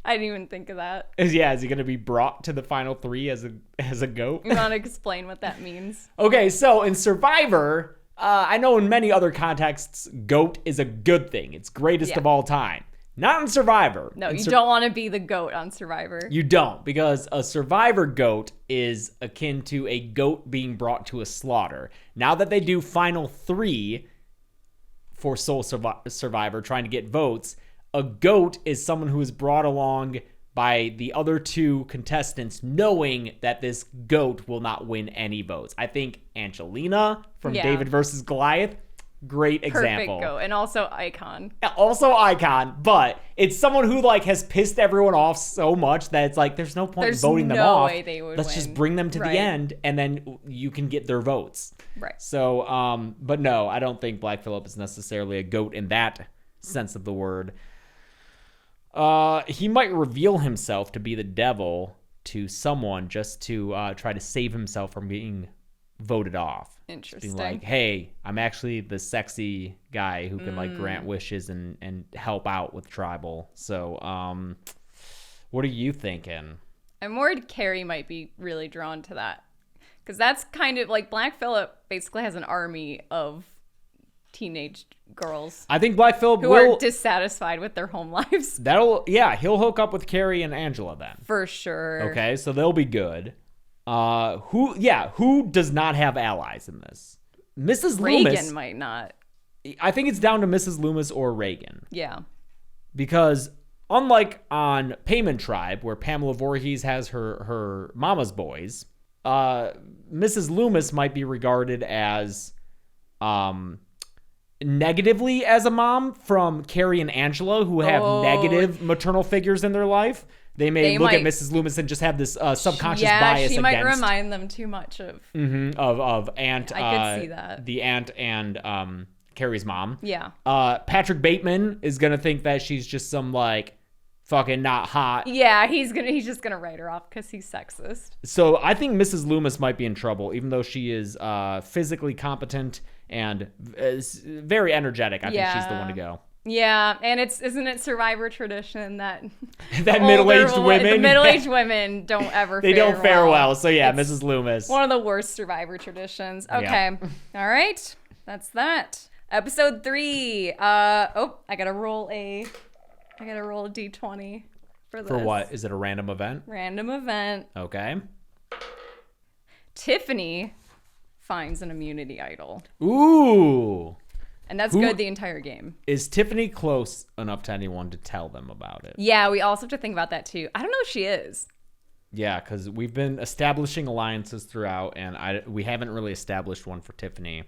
didn't even think of that. Is he going to be brought to the final 3 as a goat? You want to explain what that means? Okay, so in Survivor, I know in many other contexts, goat is a good thing. It's greatest of all time. Not in Survivor. No, you don't want to be the goat on Survivor. You don't, because a Survivor goat is akin to a goat being brought to a slaughter. Now that they do final 3 for Soul Survivor, trying to get votes, a goat is someone who is brought along by the other 2 contestants, knowing that this goat will not win any votes. I think Angelina from David versus Goliath, great example. Perfect goat, and also icon. Also icon, but it's someone who has pissed everyone off so much that it's there's no point in voting them off. Way they would Let's win. just bring them to the end, and then you can get their votes. Right. So, but no, I don't think Black Phillip is necessarily a goat in that sense of the word. He might reveal himself to be the devil to someone just to try to save himself from being voted off. Interesting. Being hey, I'm actually the sexy guy who can grant wishes and help out with tribal. So, what are you thinking? I'm worried Carrie might be really drawn to that. Because that's kind of Black Phillip basically has an army of teenage girls. I think Black Phillip who are dissatisfied with their home lives. He'll hook up with Carrie and Angela then. For sure. Okay, so they'll be good. Who does not have allies in this? Mrs. Loomis. Reagan might not. I think it's down to Mrs. Loomis or Reagan. Yeah. Because unlike on Payman Tribe, where Pamela Voorhees has her mama's boys, Mrs. Loomis might be regarded as negatively as a mom from Carrie and Angela, who have negative maternal figures in their life. they may look might- at Mrs. Loomis and just have this subconscious bias she might against remind them too much of. of Aunt. I could see that. The aunt and Carrie's mom. Yeah. Patrick Bateman is gonna think that she's just some like fucking not hot. Yeah, he's just gonna write her off because he's sexist. So I think Mrs. Loomis might be in trouble, even though she is physically competent and is very energetic. I think she's the one to go. Yeah, and isn't it Survivor tradition that That middle-aged women, the middle-aged women don't ever they fare don't fare well. well. So yeah, It's Mrs. Loomis. one of the worst Survivor traditions. Okay, Yeah. All right, that's that. Episode 3. I gotta roll a d20 for this. For what? Is it a random event? Random event. Okay. Tiffany finds an immunity idol, Ooh. and that's Who- good the entire game. Is Tiffany close enough to anyone to tell them about it? Yeah, we also have to think about that too. I don't know if she is. Yeah, because we've been establishing alliances throughout, and we haven't really established one for Tiffany.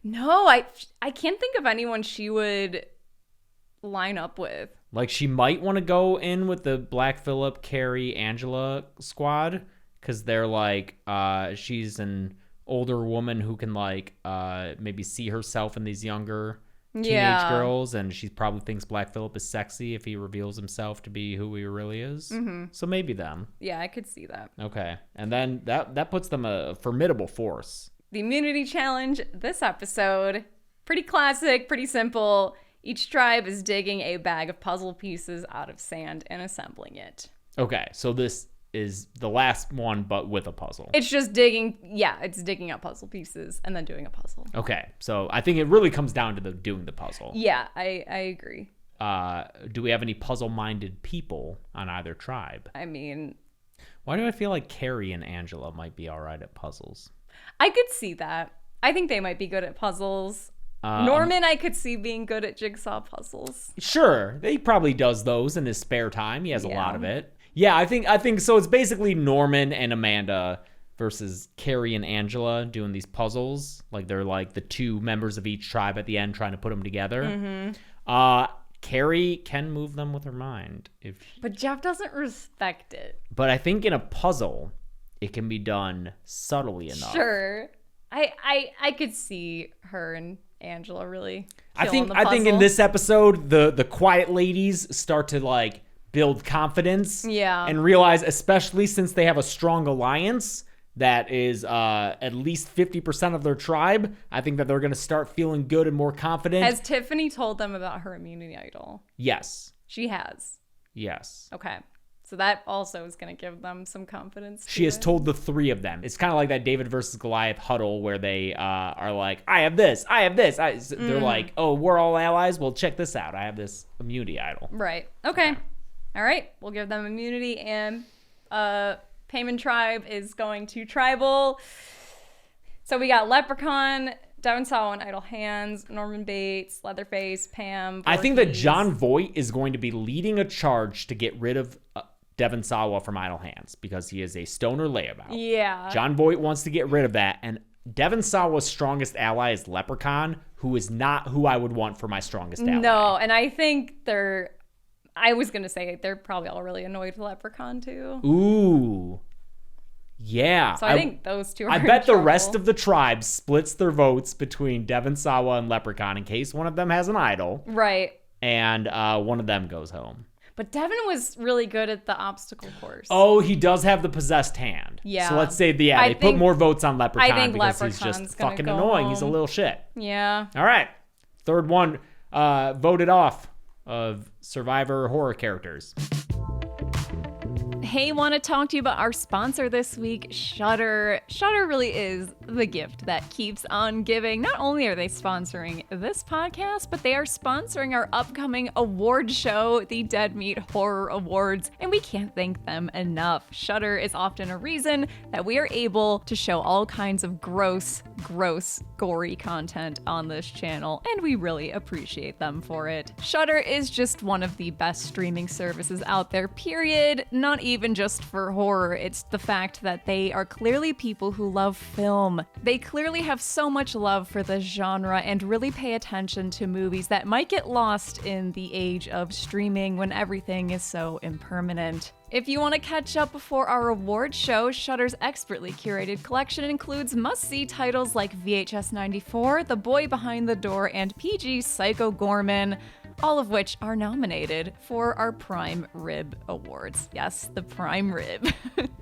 No, I can't think of anyone she would line up with. Like, she might want to go in with the Black Phillip, Carrie, Angela squad, because they're like, she's an older woman who can like maybe see herself in these younger teenage girls, and she probably thinks Black Phillip is sexy if he reveals himself to be who he really is. So maybe them. Yeah, I could see that. Okay, and then that puts them a formidable force. The immunity challenge this episode, pretty classic, pretty simple. Each tribe is digging a bag of puzzle pieces out of sand and assembling it. Okay, so this is the last one, but with a puzzle. It's just digging, it's digging up puzzle pieces and then doing a puzzle. Okay, so I think it really comes down to doing the puzzle. Yeah, I agree. Do we have any puzzle-minded people on either tribe? I mean, Why do I feel like Carrie and Angela might be all right at puzzles? I could see that. I think they might be good at puzzles. Norman, I could see being good at jigsaw puzzles. Sure, he probably does those in his spare time. He has a lot of it. Yeah, I think so. It's basically Norman and Amanda versus Carrie and Angela doing these puzzles. Like they're like the two members of each tribe at the end trying to put them together. Carrie can move them with her mind, But Jeff doesn't respect it. but I think in a puzzle, it can be done subtly enough. Sure. I could see her and Angela really I killing think the I think in puzzle. this episode, the quiet ladies start to like build confidence. Yeah. And realize, especially since they have a strong alliance that is at least 50% of their tribe, I think that they're going to start feeling good and more confident. Has Tiffany told them about her immunity idol? Yes. She has. Yes. Okay. So that also is going to give them some confidence. She has told the three of them. It's kind of like that David versus Goliath huddle where they are like, I have this, I have this. They're like, oh, we're all allies. Well, check this out. I have this immunity idol. Right. Okay. All right. We'll give them immunity, and Payman tribe is going to tribal. So we got Leprechaun, Devon Sawa and Idle Hands, Norman Bates, Leatherface, Pam Voorhees. I think that John Voight is going to be leading a charge to get rid of Devon Sawa from Idle Hands because he is a stoner layabout. Yeah. John Voight wants to get rid of that, and Devon Sawa's strongest ally is Leprechaun, who is not who I would want for my strongest ally. No, and I think I was going to say they're probably all really annoyed with Leprechaun too. Ooh. Yeah. So I think those two are I in bet the trouble. rest of the tribe splits their votes between Devon Sawa and Leprechaun in case one of them has an idol, Right. and one of them goes home. But Devon was really good at the obstacle course. Oh, he does have the possessed hand. Yeah. So let's say they put think- more votes on Leprechaun I think because he's Leprechaun's just gonna fucking go annoying. He's a home. little shit. Yeah. All right. Third one voted off of Survivor horror characters. Hey, want to talk to you about our sponsor this week, Shudder. Shudder really is the gift that keeps on giving. Not only are they sponsoring this podcast, but they are sponsoring our upcoming award show, the Deadmeat Horror Awards, and we can't thank them enough. Shudder is often a reason that we are able to show all kinds of gross, gory content on this channel, and we really appreciate them for it. Shudder is just one of the best streaming services out there, period. Not even even just for horror. It's the fact that they are clearly people who love film. They clearly have so much love for the genre and really pay attention to movies that might get lost in the age of streaming when everything is so impermanent. If you want to catch up before our award show, Shudder's expertly curated collection includes must-see titles like VHS 94, The Boy Behind the Door, and PG's Psycho Gorman, all of which are nominated for our Prime Rib Awards. Yes, the Prime Rib.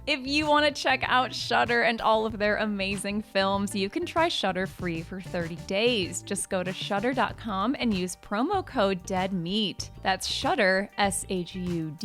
If you want to check out Shudder and all of their amazing films, you can try Shudder free for 30 days. Just go to shudder.com and use promo code DEADMEAT. That's Shudder, SHUDDER.com.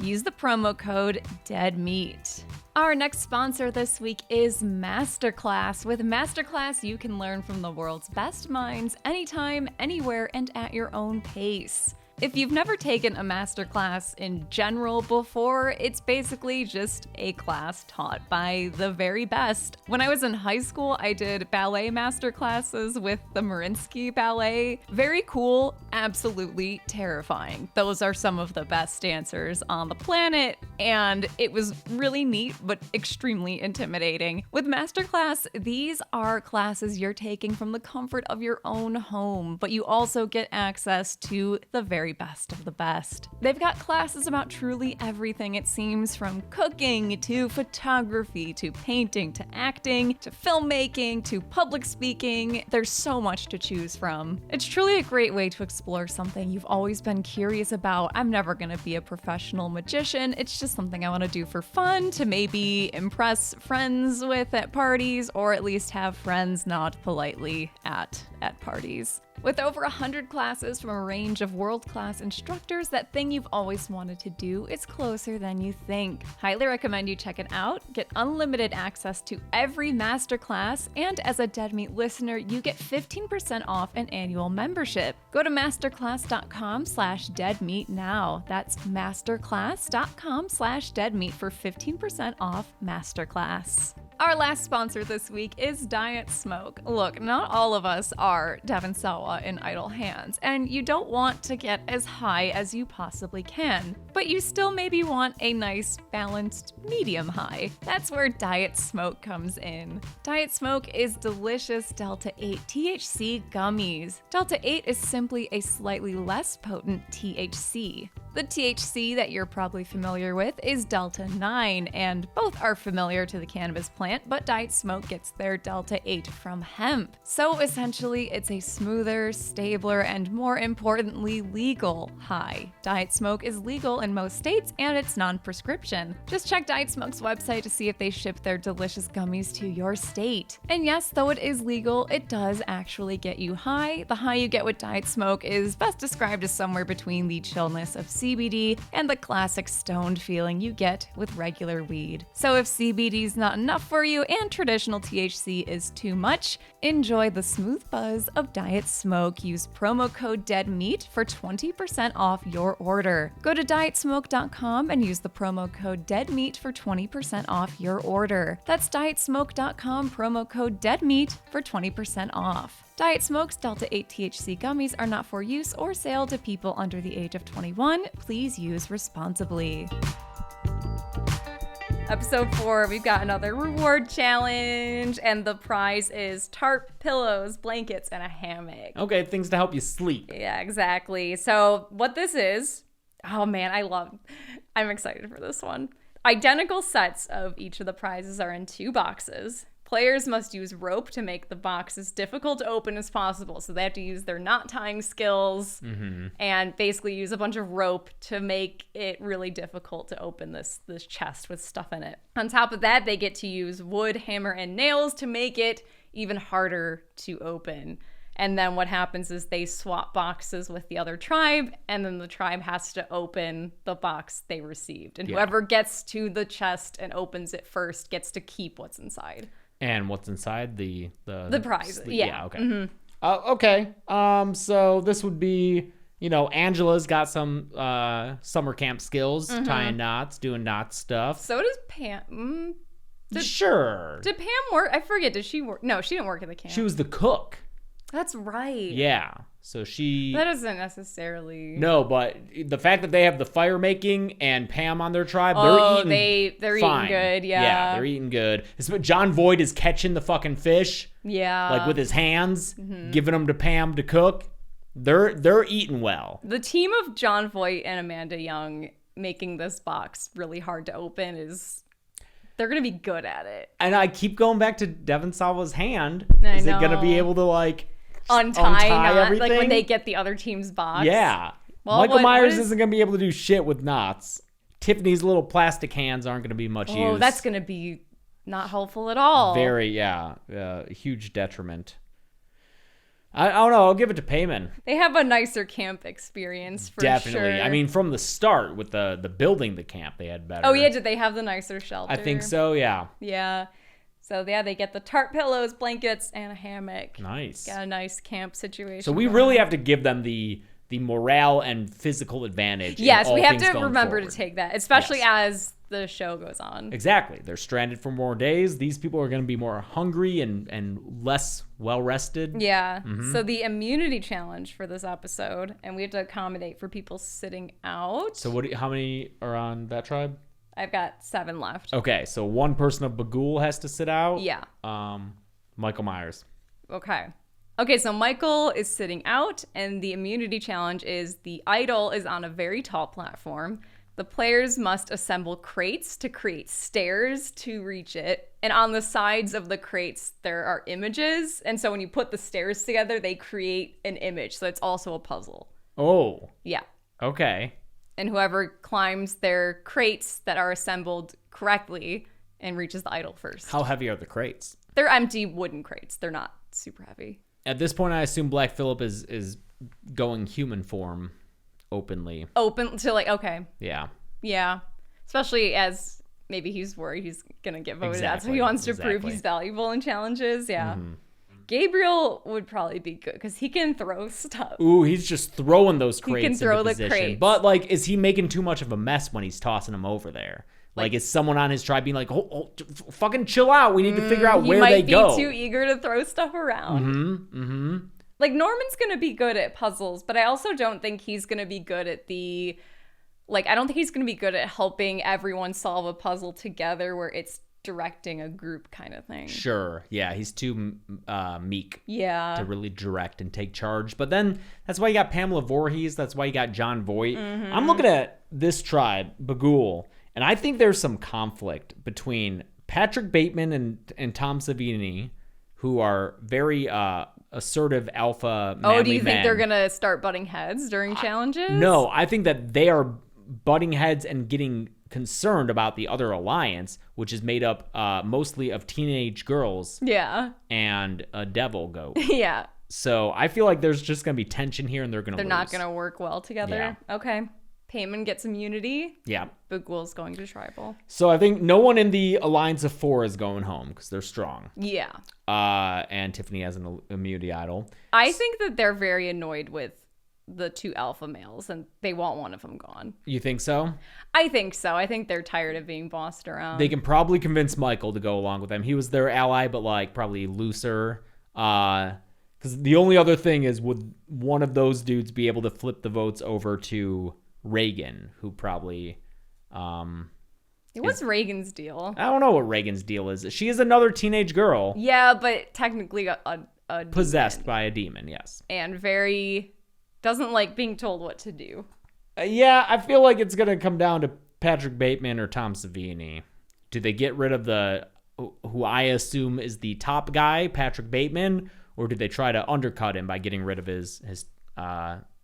Use the promo code DEADMEAT. Our next sponsor this week is Masterclass. With Masterclass, you can learn from the world's best minds anytime, anywhere, and at your own pace. If you've never taken a masterclass in general before, it's basically just a class taught by the very best. When I was in high school, I did ballet masterclasses with the Mariinsky Ballet. Very cool, absolutely terrifying. Those are some of the best dancers on the planet, and it was really neat, but extremely intimidating. With Masterclass, these are classes you're taking from the comfort of your own home, but you also get access to the very best of the best. They've got classes about truly everything, it seems, from cooking to photography to painting to acting to filmmaking to public speaking. There's so much to choose from. It's truly a great way to explore something you've always been curious about. I'm never gonna be a professional magician. It's just something I want to do for fun, to maybe impress friends with at parties, or at least have friends nod politely at parties. With over 100 classes from a range of world-class instructors, that thing you've always wanted to do is closer than you think. Highly recommend you check it out. Get unlimited access to every masterclass, and as a Deadmeat listener, you get 15% off an annual membership. Go to masterclass.com/deadmeat now. That's masterclass.com/deadmeat for 15% off Masterclass. Our last sponsor this week is Diet Smoke. Look, not all of us are Devon Sawa in idle hands, and you don't want to get as high as you possibly can, but you still maybe want a nice, balanced, medium high. That's where Diet Smoke comes in. Diet Smoke is delicious Delta 8 THC gummies. Delta 8 is simply a slightly less potent THC. The THC that you're probably familiar with is Delta 9, and both are familiar to the cannabis plant, but Diet Smoke gets their Delta 8 from hemp. So essentially, it's a smoother, stabler, and more importantly, legal high. Diet Smoke is legal in most states, and it's non-prescription. Just check Diet Smoke's website to see if they ship their delicious gummies to your state. And yes, though it is legal, it does actually get you high. The high you get with Diet Smoke is best described as somewhere between the chillness of CBD and the classic stoned feeling you get with regular weed. So if CBD is not enough for you and traditional THC is too much, enjoy the smooth buzz of Diet Smoke. Use promo code DEADMEAT for 20% off your order. Go to dietsmoke.com and use the promo code DEADMEAT for 20% off your order. That's dietsmoke.com, promo code DEADMEAT for 20% off. Diet Smoke's Delta 8 THC gummies are not for use or sale to people under the age of 21. Please use responsibly. Episode 4, we've got another reward challenge, and the prize is tarp, pillows, blankets, and a hammock. Okay, things to help you sleep. Yeah, exactly. So what this is, oh man, I'm excited for this one. Identical sets of each of the prizes are in 2 boxes. Players must use rope to make the box as difficult to open as possible. So they have to use their knot tying skills and basically use a bunch of rope to make it really difficult to open this chest with stuff in it. On top of that, they get to use wood, hammer, and nails to make it even harder to open. And then what happens is they swap boxes with the other tribe, and then the tribe has to open the box they received. And whoever gets to the chest and opens it first gets to keep what's inside. And what's inside the prize? Yeah. Okay. Okay. So this would be, Angela's got some summer camp skills, tying knots, doing knot stuff. So does Pam. Sure. Did Pam work? I forget. Did she work? No, she didn't work at the camp. She was the cook. That's right. Yeah. So she... That doesn't necessarily... No, but the fact that they have the fire making and Pam on their tribe, Oh, they're eating they're fine. eating good, yeah. Yeah, they're eating good. John Voight is catching the fucking fish. Yeah. Like with his hands, giving them to Pam to cook. They're eating well. The team of John Voight and Amanda Young making this box really hard to open is... They're going to be good at it. And I keep going back to Devon Sawa's hand. I Is know. it going to be able to, like... Untie everything? like when they get the other team's box. Yeah. Well, Michael what Myers is- isn't going to be able to do shit with knots. Tiffany's little plastic hands aren't going to be much use. Oh, that's going to be not helpful at all. Very, huge detriment. I don't know. I'll give it to Payman. They have a nicer camp experience for Definitely. sure. I mean, from the start with the building the camp, they had better. Oh, yeah, did they have the nicer shelter? I think so, yeah. Yeah. So, yeah, they get the tarp pillows, blankets, and a hammock. Nice. Got a nice camp situation. So we going really on. have to give them the morale and physical advantage. in Yes, all we have things to going remember forward. to take that, especially Yes. as the show goes on. Exactly. They're stranded for more days. These people are going to be more hungry and less well rested. Yeah. So the immunity challenge for this episode, and we have to accommodate for people sitting out. So how many are on that tribe? I've got 7 left. Okay, so one person of Bagul has to sit out. Yeah. Michael Myers. Okay. Okay, so Michael is sitting out, and the immunity challenge is the idol is on a very tall platform. The players must assemble crates to create stairs to reach it. And on the sides of the crates, there are images. And so when you put the stairs together, they create an image. So it's also a puzzle. Oh, Yeah. okay. And whoever climbs their crates that are assembled correctly and reaches the idol first. How heavy are the crates? They're empty wooden crates. They're not super heavy. At this point, I assume Black Phillip is going human form openly. Open to like, okay. Yeah. Yeah. Especially as maybe he's worried he's going to get voted out. So he Exactly, wants to prove exactly. he's valuable in challenges. Yeah. Gabriel would probably be good because he can throw stuff. Ooh, he's just throwing those crates can throw into the position. crates. But, like, is he making too much of a mess when he's tossing them over there? Like, is someone on his tribe being like, fucking chill out. We need to figure out He where might they be go. too eager to throw stuff around. Like, Norman's going to be good at puzzles, but I also don't think he's going to be good at the... Like, I don't think he's going to be good at helping everyone solve a puzzle together where it's directing a group kind of thing. Sure. Yeah, he's too meek Yeah. to really direct and take charge. But then that's why you got Pamela Voorhees. That's why you got John Voight. I'm looking at this tribe, Bagul, and I think there's some conflict between Patrick Bateman and Tom Savini, who are very assertive alpha manly Oh, do you think men. they're going to start butting heads during challenges? No, I think that they are butting heads and getting concerned about the other alliance, which is made up mostly of teenage girls Yeah. and a devil goat. Yeah. So I feel like there's just going to be tension here and they're going to They're not going to work well together. Yeah. Okay. Payman gets immunity. Yeah. Bagul's going to tribal. So I think no one in the alliance of 4 is going home because they're strong. Yeah. And Tiffany has an immunity idol. I think that they're very annoyed with the 2 alpha males and they want one of them gone. You think so? I think so. I think they're tired of being bossed around. They can probably convince Michael to go along with them. He was their ally, but like probably looser. Because the only other thing is, would one of those dudes be able to flip the votes over to Reagan, who probably... What's Reagan's deal? I don't know what Reagan's deal is. She is another teenage girl Yeah, but technically a possessed demon. by a demon, yes. And very... doesn't like being told what to do. Yeah, I feel like it's going to come down to Patrick Bateman or Tom Savini. Do they get rid of who I assume is the top guy, Patrick Bateman, or do they try to undercut him by getting rid of his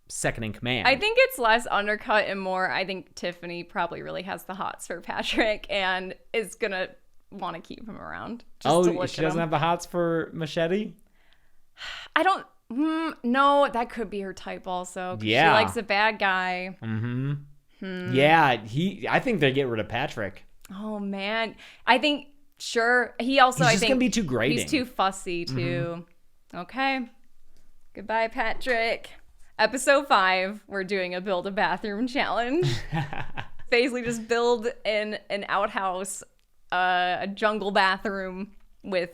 second in command? I think it's less undercut and more, I think Tiffany probably really has the hots for Patrick and is going to want to keep him around. Just to look she at doesn't him. have the hots for Machete? I don't... no, that could be her type also. 'Cause Yeah. She likes a bad guy. Yeah, I think they get rid of Patrick. Oh, man. I think, sure. He also, He's I just think... gonna be too grating. He's too fussy, too. Okay. Goodbye, Patrick. Episode 5, we're doing a build a bathroom challenge. Basically just build an outhouse, a jungle bathroom with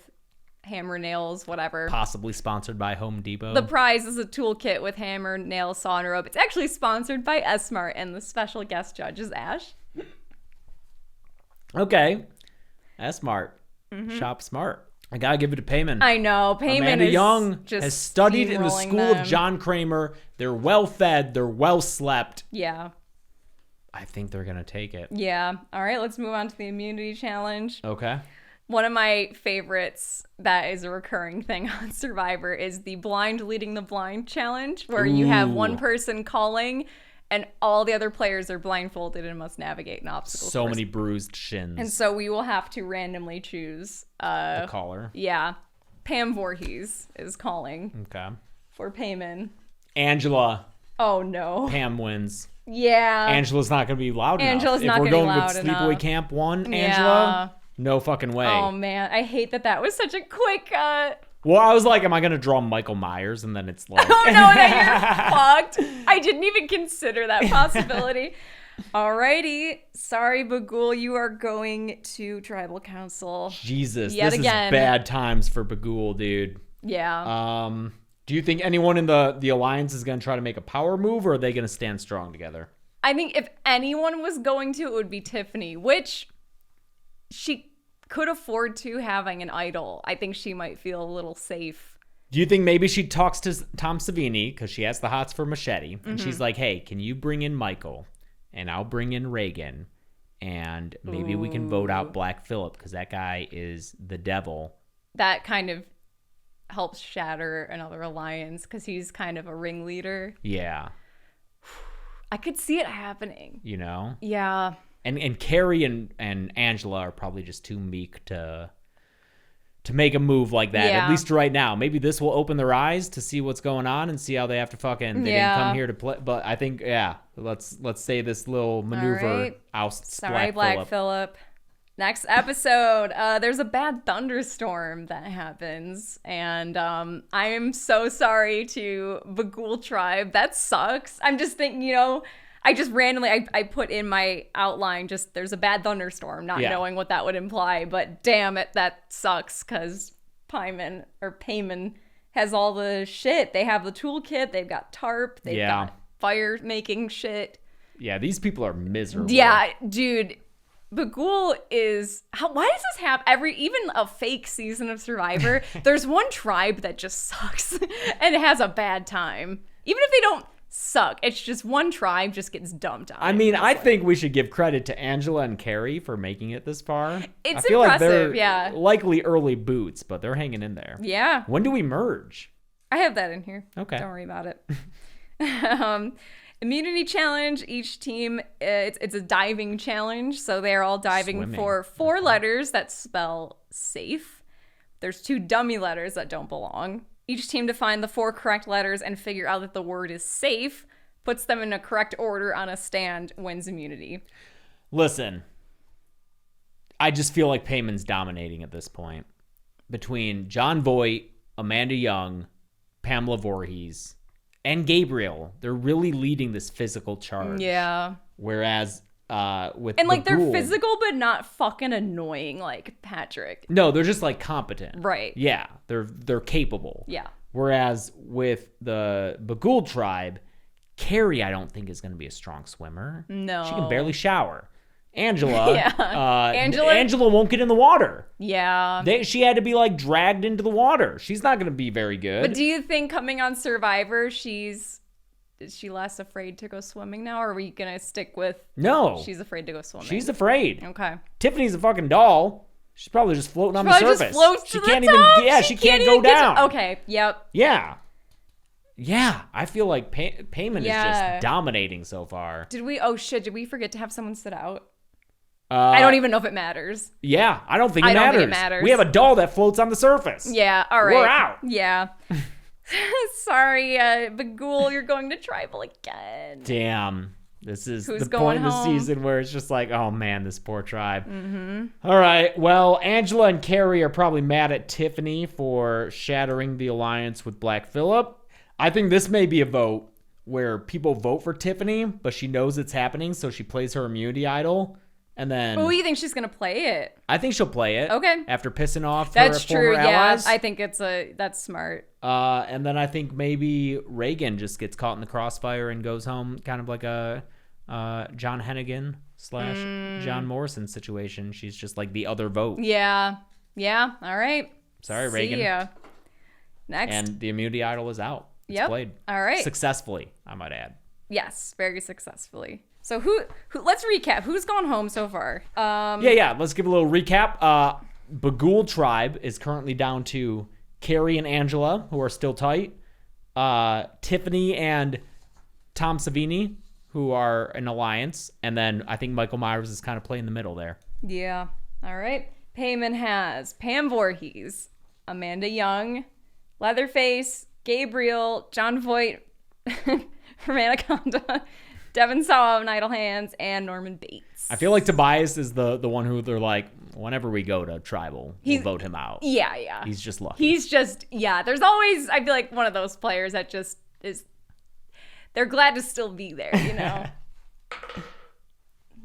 hammer, nails, whatever. Possibly sponsored by Home Depot. The prize is a toolkit with hammer, nail, saw, and rope. It's actually sponsored by S-Mart, and the special guest judge is Ash. Okay. S-Mart. Shop smart. I gotta give it to Payman. I know. Payman Amanda is Young just has studied in the steamrolling school them. of John Kramer. They're well fed. They're well slept. Yeah. I think they're gonna take it. Yeah. All right, let's move on to the immunity challenge. Okay. One of my favorites that is a recurring thing on Survivor is the blind leading the blind challenge, where you have one person calling and all the other players are blindfolded and must navigate an obstacle So course. many bruised shins. And so we will have to randomly choose. The caller. Yeah. Pam Voorhees is calling Okay. for Payman. Angela. Oh, no. Pam wins. Yeah. Angela's not gonna be loud Angela's enough. not If we're gonna be going loud with Sleepaway enough. Camp 1, Yeah. Angela, no fucking way. Oh, man. I hate that was such a quick... Well, I was like, am I gonna draw Michael Myers? And then it's like, Oh, no, then you're fucked. I didn't even consider that possibility. Alrighty. Sorry, Bagul, you are going to Tribal Council. Jesus, Yet this again. is bad times for Bagul, dude. Yeah. Do you think anyone in the alliance is gonna try to make a power move, or are they gonna stand strong together? I think if anyone was going to, it would be Tiffany, which she could afford to, having an idol. I think she might feel a little safe. Do you think maybe she talks to Tom Savini because she has the hots for Machete, and Mm-hmm. she's like, hey, can you bring in Michael, and I'll bring in Reagan, and maybe we can vote out Black Phillip because that guy is the devil. That kind of helps shatter another alliance because he's kind of a ringleader. Yeah, I could see it happening. you know. Yeah. And Carrie and Angela are probably just too meek to make a move like that, Yeah. at least right now. Maybe this will open their eyes to see what's going on and see how they have to fucking, they didn't come here to play. But I think, yeah, let's say this little maneuver right. ousts Sorry, Black Black Phillip. Phillip. Next episode, there's a bad thunderstorm that happens, and I am so sorry to Bagul tribe. That sucks. I'm just thinking, I just randomly, I put in my outline, just there's a bad thunderstorm, not knowing what that would imply, but damn it, that sucks, because Payman has all the shit. They have the toolkit, they've got tarp, they've got fire-making shit. Yeah, these people are miserable. Yeah, dude. Bagul is why does this happen even a fake season of Survivor? There's one tribe that just sucks and it has a bad time. Even if they don't suck, it's just one tribe just gets dumped on. I mean, I think we should give credit to Angela and Carrie for making it this far. It's I feel like impressive, they're yeah. likely early boots, but they're hanging in there. Yeah. When do we merge? I have that in here. Okay. Don't worry about it. Immunity challenge. Each team, it's a diving challenge. So they're all diving Swimming. for 4 letters that spell safe. There's 2 dummy letters that don't belong. Each team to find the 4 correct letters and figure out that the word is safe, puts them in a correct order on a stand, wins immunity. Listen, I just feel like Payman's dominating at this point. Between John Voight, Amanda Young, Pamela Voorhees, and Gabriel, they're really leading this physical charge. Yeah. Whereas with And like they're Bagul- physical but not fucking annoying like Patrick. No, they're just like competent. Right. Yeah, they're capable. Yeah. Whereas with the Bagul tribe, Carrie, I don't think is going to be a strong swimmer. No. She can barely shower. Angela, Yeah. Angela won't get in the water. Yeah. She had to be like dragged into the water. She's not going to be very good. But do you think coming on Survivor, is she less afraid to go swimming now? Or are we going to stick with No. she's afraid to go swimming? She's afraid. Okay. Tiffany's a fucking doll. She's probably just floating on the Probably surface. just floats she to can't the even. top. Yeah, she can't even go get to- down. Okay. Yep. Yeah. Yeah, I feel like Payman is Yeah. just dominating so far. Did we forget to have someone sit out? I don't even know if it matters. Yeah, I don't think it I don't matters. think it matters. We have a doll that floats on the surface. Yeah. All right. We're out. Yeah. Sorry, Bagul, you're going to tribal again. Damn. This is Who's the going point in the home? season where it's just like, oh man, this poor tribe. Mm-hmm. All right. Well, Angela and Carrie are probably mad at Tiffany for shattering the alliance with Black Phillip. I think this may be a vote where people vote for Tiffany, but she knows it's happening, so she plays her immunity idol. And then Oh, you think she's gonna play it? I think she'll play it. Okay. After pissing off That's her former true. Yeah, allies. I think that's smart. And then I think maybe Reagan just gets caught in the crossfire and goes home, kind of like a John Hennigan / John Morrison situation. She's just like the other vote. Yeah. All right. Sorry, See Reagan. ya. Next. And the immunity idol is out. It's Yep. played. All right. Successfully, I might add. Yes, very successfully. So who? Let's recap. Who's gone home so far? Yeah. Let's give a little recap. Bagul tribe is currently down to Carrie and Angela, who are still tight. Tiffany and Tom Savini, who are an alliance. And then I think Michael Myers is kind of playing the middle there. Yeah. All right. Payman has Pam Voorhees, Amanda Young, Leatherface, Gabriel, John Voight from Anaconda, Devin Sawa of Idle Hands, and Norman Bates. I feel like Tobias is the one who they're like, whenever we go to tribal, we'll vote him out. Yeah. He's just lucky. There's always, I feel like, one of those players that just is, they're glad to still be there, you know?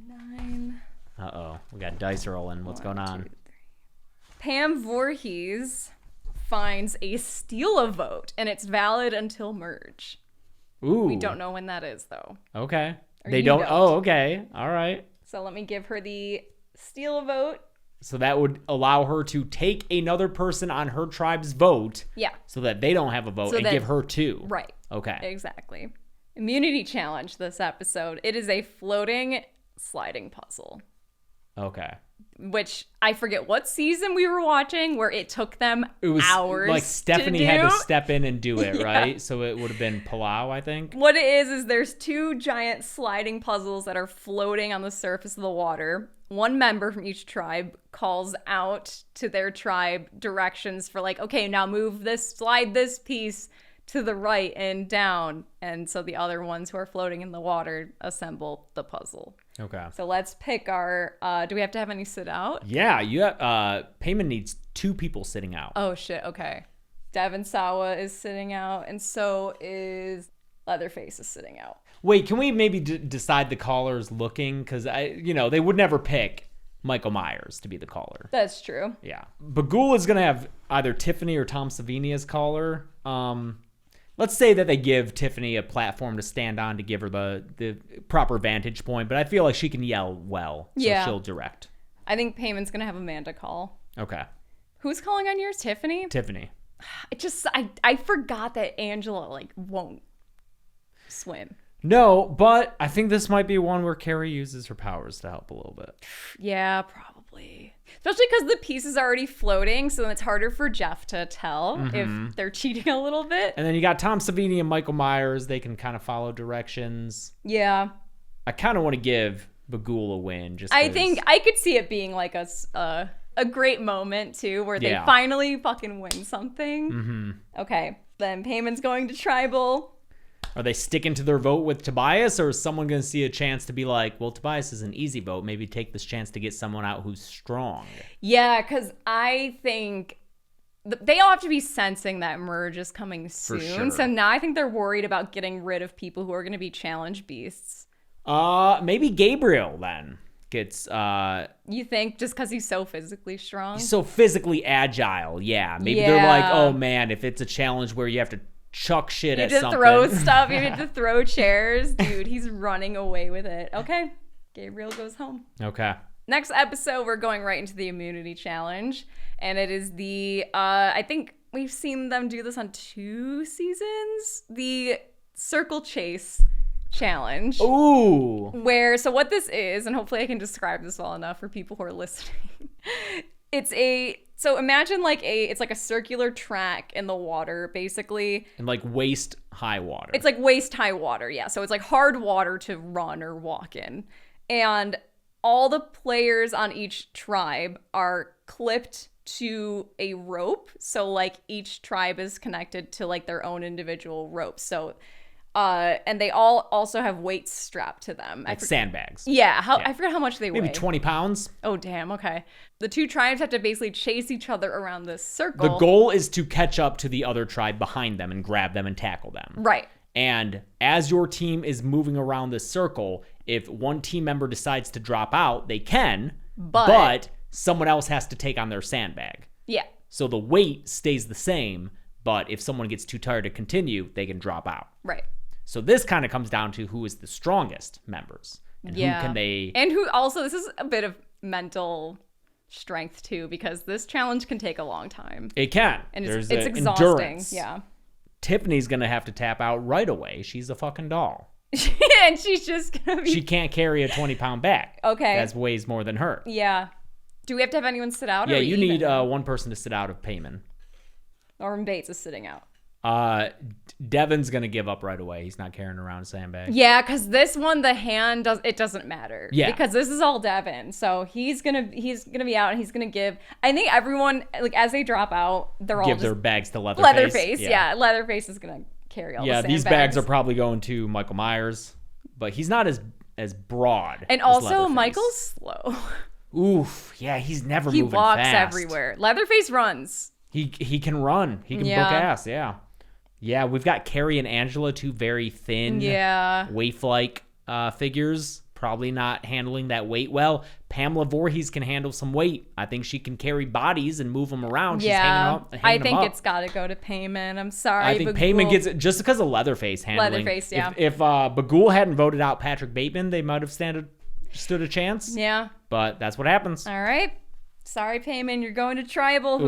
9. Uh-oh. We got dice rolling. What's going on? 2, 3. Pam Voorhees finds a steal a vote, and it's valid until merge. Ooh. We don't know when that is, though. Okay. Or They you don't. don't. Oh, okay. All right. So let me give her the steal a vote. So that would allow her to take another person on her tribe's vote. Yeah. So that they don't have a vote So and that- give her 2. Right. Okay. Exactly. Immunity challenge this episode. It is a floating sliding puzzle, Okay. which I forget what season we were watching where it took them It was hours like Stephanie to had do. to step in and do it, Yeah. right? So it would have been Palau, I think. What it is there's 2 giant sliding puzzles that are floating on the surface of the water. One member from each tribe calls out to their tribe directions for like, okay, now slide this piece to the right and down. And so the other ones who are floating in the water assemble the puzzle. Okay. So let's pick our, do we have to have any sit out? Yeah, Payman needs 2 people sitting out. Oh shit, okay. Devin Sawa is sitting out and so is Leatherface is sitting out. Wait, can we maybe decide the caller's looking? Because they would never pick Michael Myers to be the caller. That's true. Yeah. Bagul is going to have either Tiffany or Tom Savini as caller. Let's say that they give Tiffany a platform to stand on to give her the proper vantage point, but I feel like she can yell well, so Yeah. she'll direct. I think Payman's gonna have Amanda call. Okay. Who's calling on yours? Tiffany? Tiffany. I forgot that Angela won't swim. No, but I think this might be one where Carrie uses her powers to help a little bit. Yeah, probably. Especially because the piece is already floating, so then it's harder for Jeff to tell if they're cheating a little bit. And then you got Tom Savini and Michael Myers. They can kind of follow directions. Yeah. I kind of want to give Bagul a win. I think I could see it being like a great moment, too, where they finally fucking win something. Mm-hmm. Okay. Then Payman's going to tribal. Are they sticking to their vote with Tobias, or is someone going to see a chance to be like, well, Tobias is an easy vote. Maybe take this chance to get someone out who's strong. Yeah, because I think they all have to be sensing that merge is coming soon. sure. So now I think they're worried about getting rid of people who are going to be challenge beasts. Maybe Gabriel then gets. You think just because he's so physically strong? He's so physically agile. Yeah. Maybe they're like, oh man, if it's a challenge where you have to chuck shit You at have to something. throw stuff. You have to throw chairs. Dude, he's running away with it. Okay. Gabriel goes home. Okay. Next episode, we're going right into the immunity challenge. And it is I think we've seen them do this on 2 seasons. The circle chase challenge. Ooh. So what this is, and hopefully I can describe this well enough for people who are listening. So imagine it's like a circular track in the water, basically. And like waist high water. It's like waist high water, yeah. So it's like hard water to run or walk in. And all the players on each tribe are clipped to a rope. So like each tribe is connected to like their own individual rope. So and they all also have weights strapped to them. like sandbags. Yeah, I forget how much they weigh. Maybe 20 pounds. Oh, damn, okay. The 2 tribes have to basically chase each other around this circle. The goal is to catch up to the other tribe behind them and grab them and tackle them. Right. And as your team is moving around this circle, if one team member decides to drop out, they can, But someone else has to take on their sandbag. Yeah. So the weight stays the same, but if someone gets too tired to continue, they can drop out. Right. So this kind of comes down to who is the strongest members. And who can they... And who also, this is a bit of mental strength too, because this challenge can take a long time. It can. And There's it's exhausting. endurance. Yeah. Tiffany's going to have to tap out right away. She's a fucking doll. And she's just going to be... She can't carry a 20-pound bag. Okay. That weighs more than her. Yeah. Do we have to have anyone sit out? Yeah, or you even? need one person to sit out of Payman. Norman Bates is sitting out. Devin's going to give up right away. He's not carrying around a sandbag. Yeah, because this one, the hand doesn't matter. Yeah. Because this is all Devin. So he's gonna be out and he's gonna give. I think everyone, like, as they drop out, they're all Give just their bags to Leatherface. Leatherface. Yeah. Leatherface is gonna carry all the sandbags. These bags are probably going to Michael Myers, but he's not as broad. And as also, Leatherface. Michael's slow. Oof. Yeah, he's never He moving walks fast. everywhere. Leatherface runs. He can run. He can book ass. Yeah. Yeah, we've got Carrie and Angela, two very thin, waif-like figures. Probably not handling that weight well. Pamela Voorhees can handle some weight. I think she can carry bodies and move them around. She's hanging I them think up. it's got to go to Payman. I'm sorry, I think Payman gets it just because of Leatherface handling. Leatherface, yeah. If Bagul hadn't voted out Patrick Bateman, they might have stood a chance. Yeah. But that's what happens. All right. Sorry, Payman. You're going to tribal.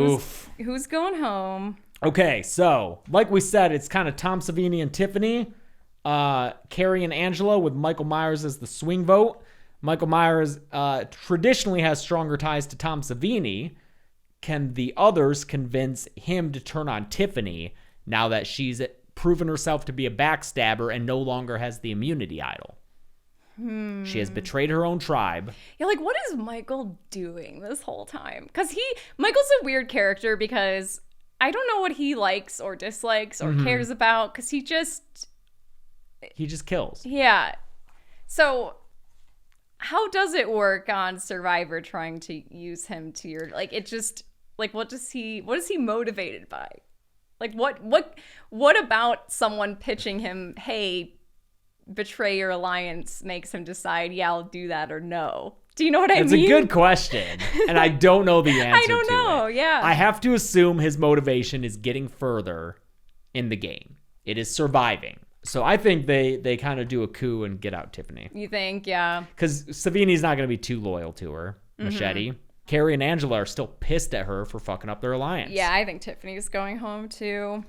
Who's going home? Okay, so like we said, it's kind of Tom Savini and Tiffany, Carrie and Angela, with Michael Myers as the swing vote. Michael Myers traditionally has stronger ties to Tom Savini. Can the others convince him to turn on Tiffany now that she's proven herself to be a backstabber and no longer has the immunity idol? She has betrayed her own tribe. Yeah, like, what is Michael doing this whole time? Because Michael's a weird character because I don't know what he likes or dislikes or cares about, because he just kills. Yeah. So how does it work on Survivor trying to use him to your, like, it just, like, what is he motivated by? Like, what about someone pitching him, hey, betray your alliance, makes him decide, yeah, I'll do that, or no? Do you know what I mean? It's a good question, and I don't know the answer. I don't know. Yeah. I have to assume his motivation is getting further in the game. It is surviving. So I think they kind of do a coup and get out Tiffany. You think? Yeah. Because Savini's not going to be too loyal to her. Machete. Carrie and Angela are still pissed at her for fucking up their alliance. Yeah, I think Tiffany's going home too.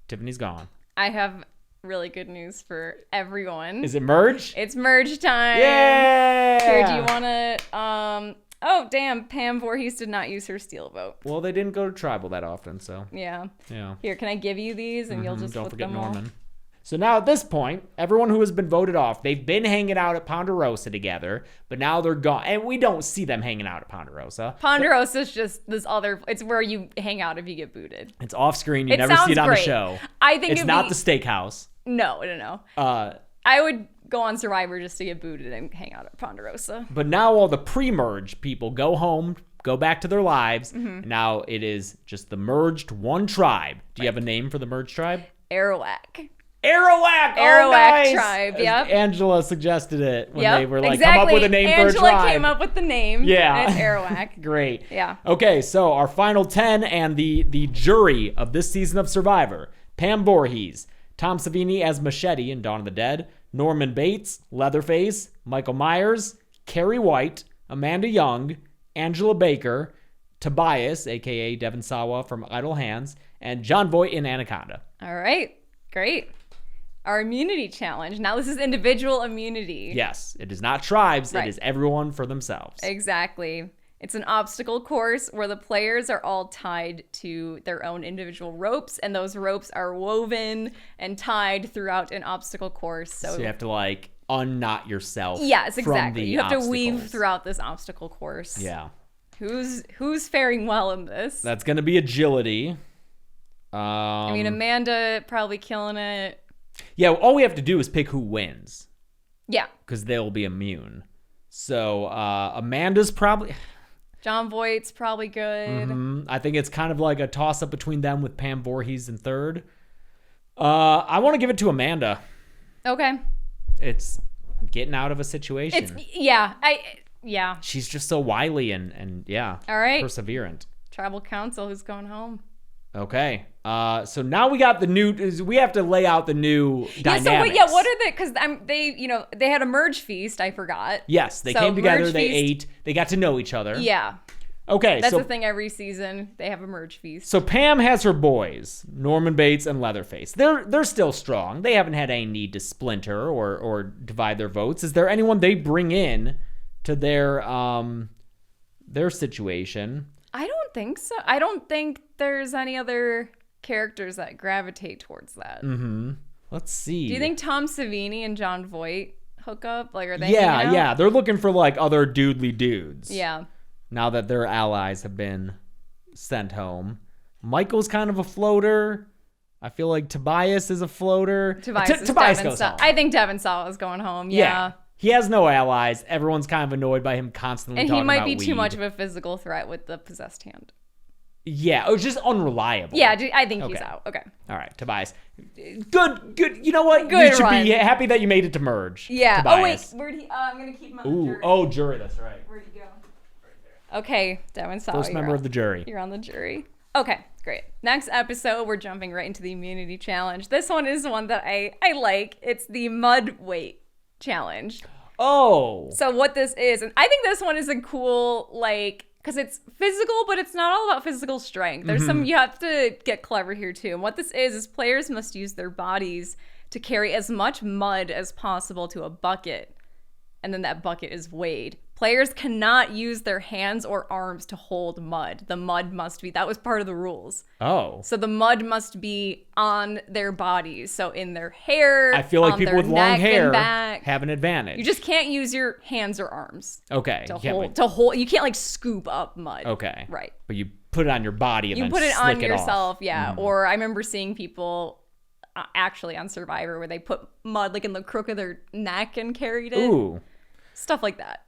Tiffany's gone. I have really good news for everyone. Is it merge? It's merge time. Yeah. Here, do you want to? Oh, damn! Pam Voorhees did not use her steel vote. Well, they didn't go to tribal that often, so. Yeah. Yeah. Here, can I give you these and you'll just Don't flip forget them all? Norman. So now at this point, everyone who has been voted off, they've been hanging out at Ponderosa together, but now they're gone. And we don't see them hanging out at Ponderosa. Ponderosa's just this other, it's where you hang out if you get booted. It's off screen. You It never see it sounds on great. the show. I think it's it'd not be- the steakhouse. No. I would go on Survivor just to get booted and hang out at Ponderosa. But now all the pre-merge people go home, go back to their lives. And now it is just the merged one tribe. Do you have a name for the merged tribe? Arawak. Arawak! Arawak Nice! tribe, yep. Angela suggested it when Yep, they were like, exactly. come up with a name Angela for a tribe. came up with the name. Yeah. And it's Arawak. Great. Yeah. Okay, so our final 10 and the jury of this season of Survivor. Pam Voorhees, Tom Savini as Machete in Dawn of the Dead, Norman Bates, Leatherface, Michael Myers, Carrie White, Amanda Young, Angela Baker, Tobias, a.k.a. Devin Sawa from Idle Hands, and John Voight in Anaconda. All right. Great. Our immunity challenge. Now this is individual immunity. Yes, it is not tribes. Right. It is everyone for themselves. Exactly. It's an obstacle course where the players are all tied to their own individual ropes, and those ropes are woven and tied throughout an obstacle course. So you have to, like, unknot yourself. Yes, from exactly. the You have to weave obstacles. throughout this obstacle course. Yeah. Who's faring well in this? That's going to be agility. I mean, Amanda probably killing it. Yeah, all we have to do is pick who wins, Yeah. because they'll be immune. So Amanda's probably... John Voight's probably good. I think it's kind of like a toss-up between them with Pam Voorhees in third. I want to give it to Amanda. Okay. getting out of a situation. Yeah. She's just so wily and yeah, All right. perseverant. Tribal council who's going home. Okay. So now we got the new. We have to lay out the new dynamics. What are the? Because they had a merge feast. I forgot. Yes, they So came together. merge They feast- ate. They got to know each other. Yeah, Okay. that's so, the thing. Every season they have a merge feast. So Pam has her boys, Norman Bates and Leatherface. They're still strong. They haven't had any need to splinter or divide their votes. Is there anyone they bring in to their situation? I don't think so. I don't think there's any other characters that gravitate towards that. Mm-hmm. Let's see. Do you think Tom Savini and John Voight hook up? Like, are they? hanging out? Yeah. They're looking for like other dudely dudes. Yeah. Now that their allies have been sent home. Michael's kind of a floater. I feel like Tobias is a floater. Tobias goes home. I think Devin Sawa is going home. Yeah. He has no allies. Everyone's kind of annoyed by him constantly And talking he might about be too weed. much of a physical threat with the possessed hand. Yeah, or just unreliable. Yeah, I think he's Okay. out. Okay. All right, Tobias. Good. You know what? Good you should run. be happy that you made it to merge. Yeah. Tobias. Oh, wait. Where'd he... I'm going to keep him on the Ooh. jury. Oh, jury. That's right. Where'd he go? Okay, Devin Sawa. First member of the jury. You're on the jury. Okay, great. Next episode, we're jumping right into the immunity challenge. This one is one that I like. It's the mud weight challenge. Oh. So what this is, and I think this one is a cool, like, because it's physical, but it's not all about physical strength. There's some, you have to get clever here too. And what this is players must use their bodies to carry as much mud as possible to a bucket. And then that bucket is weighed. Players cannot use their hands or arms to hold mud. The mud must be, that was part of the rules. Oh. So the mud must be on their bodies. So in their hair, I feel like on people their with long neck hair and back. have an advantage. You just can't use your hands or arms okay. to you can't hold. To hold, you can't like scoop up mud. Okay. Right. But you put it on your body and You then put it slick on it yourself, off. yeah. Or I remember seeing people actually on Survivor where they put mud like in the crook of their neck and carried it. Ooh. Stuff like that.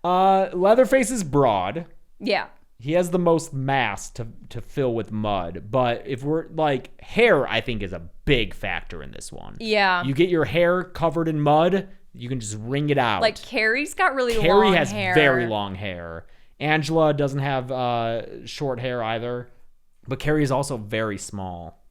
Leatherface is broad. Yeah. He has the most mass to fill with mud. But if we're like hair, I think is a big factor in this one. Yeah. You get your hair covered in mud, you can just wring it out. Like Carrie's got really Carrie long has hair. very long hair. Angela doesn't have short hair either. But Carrie is also very small.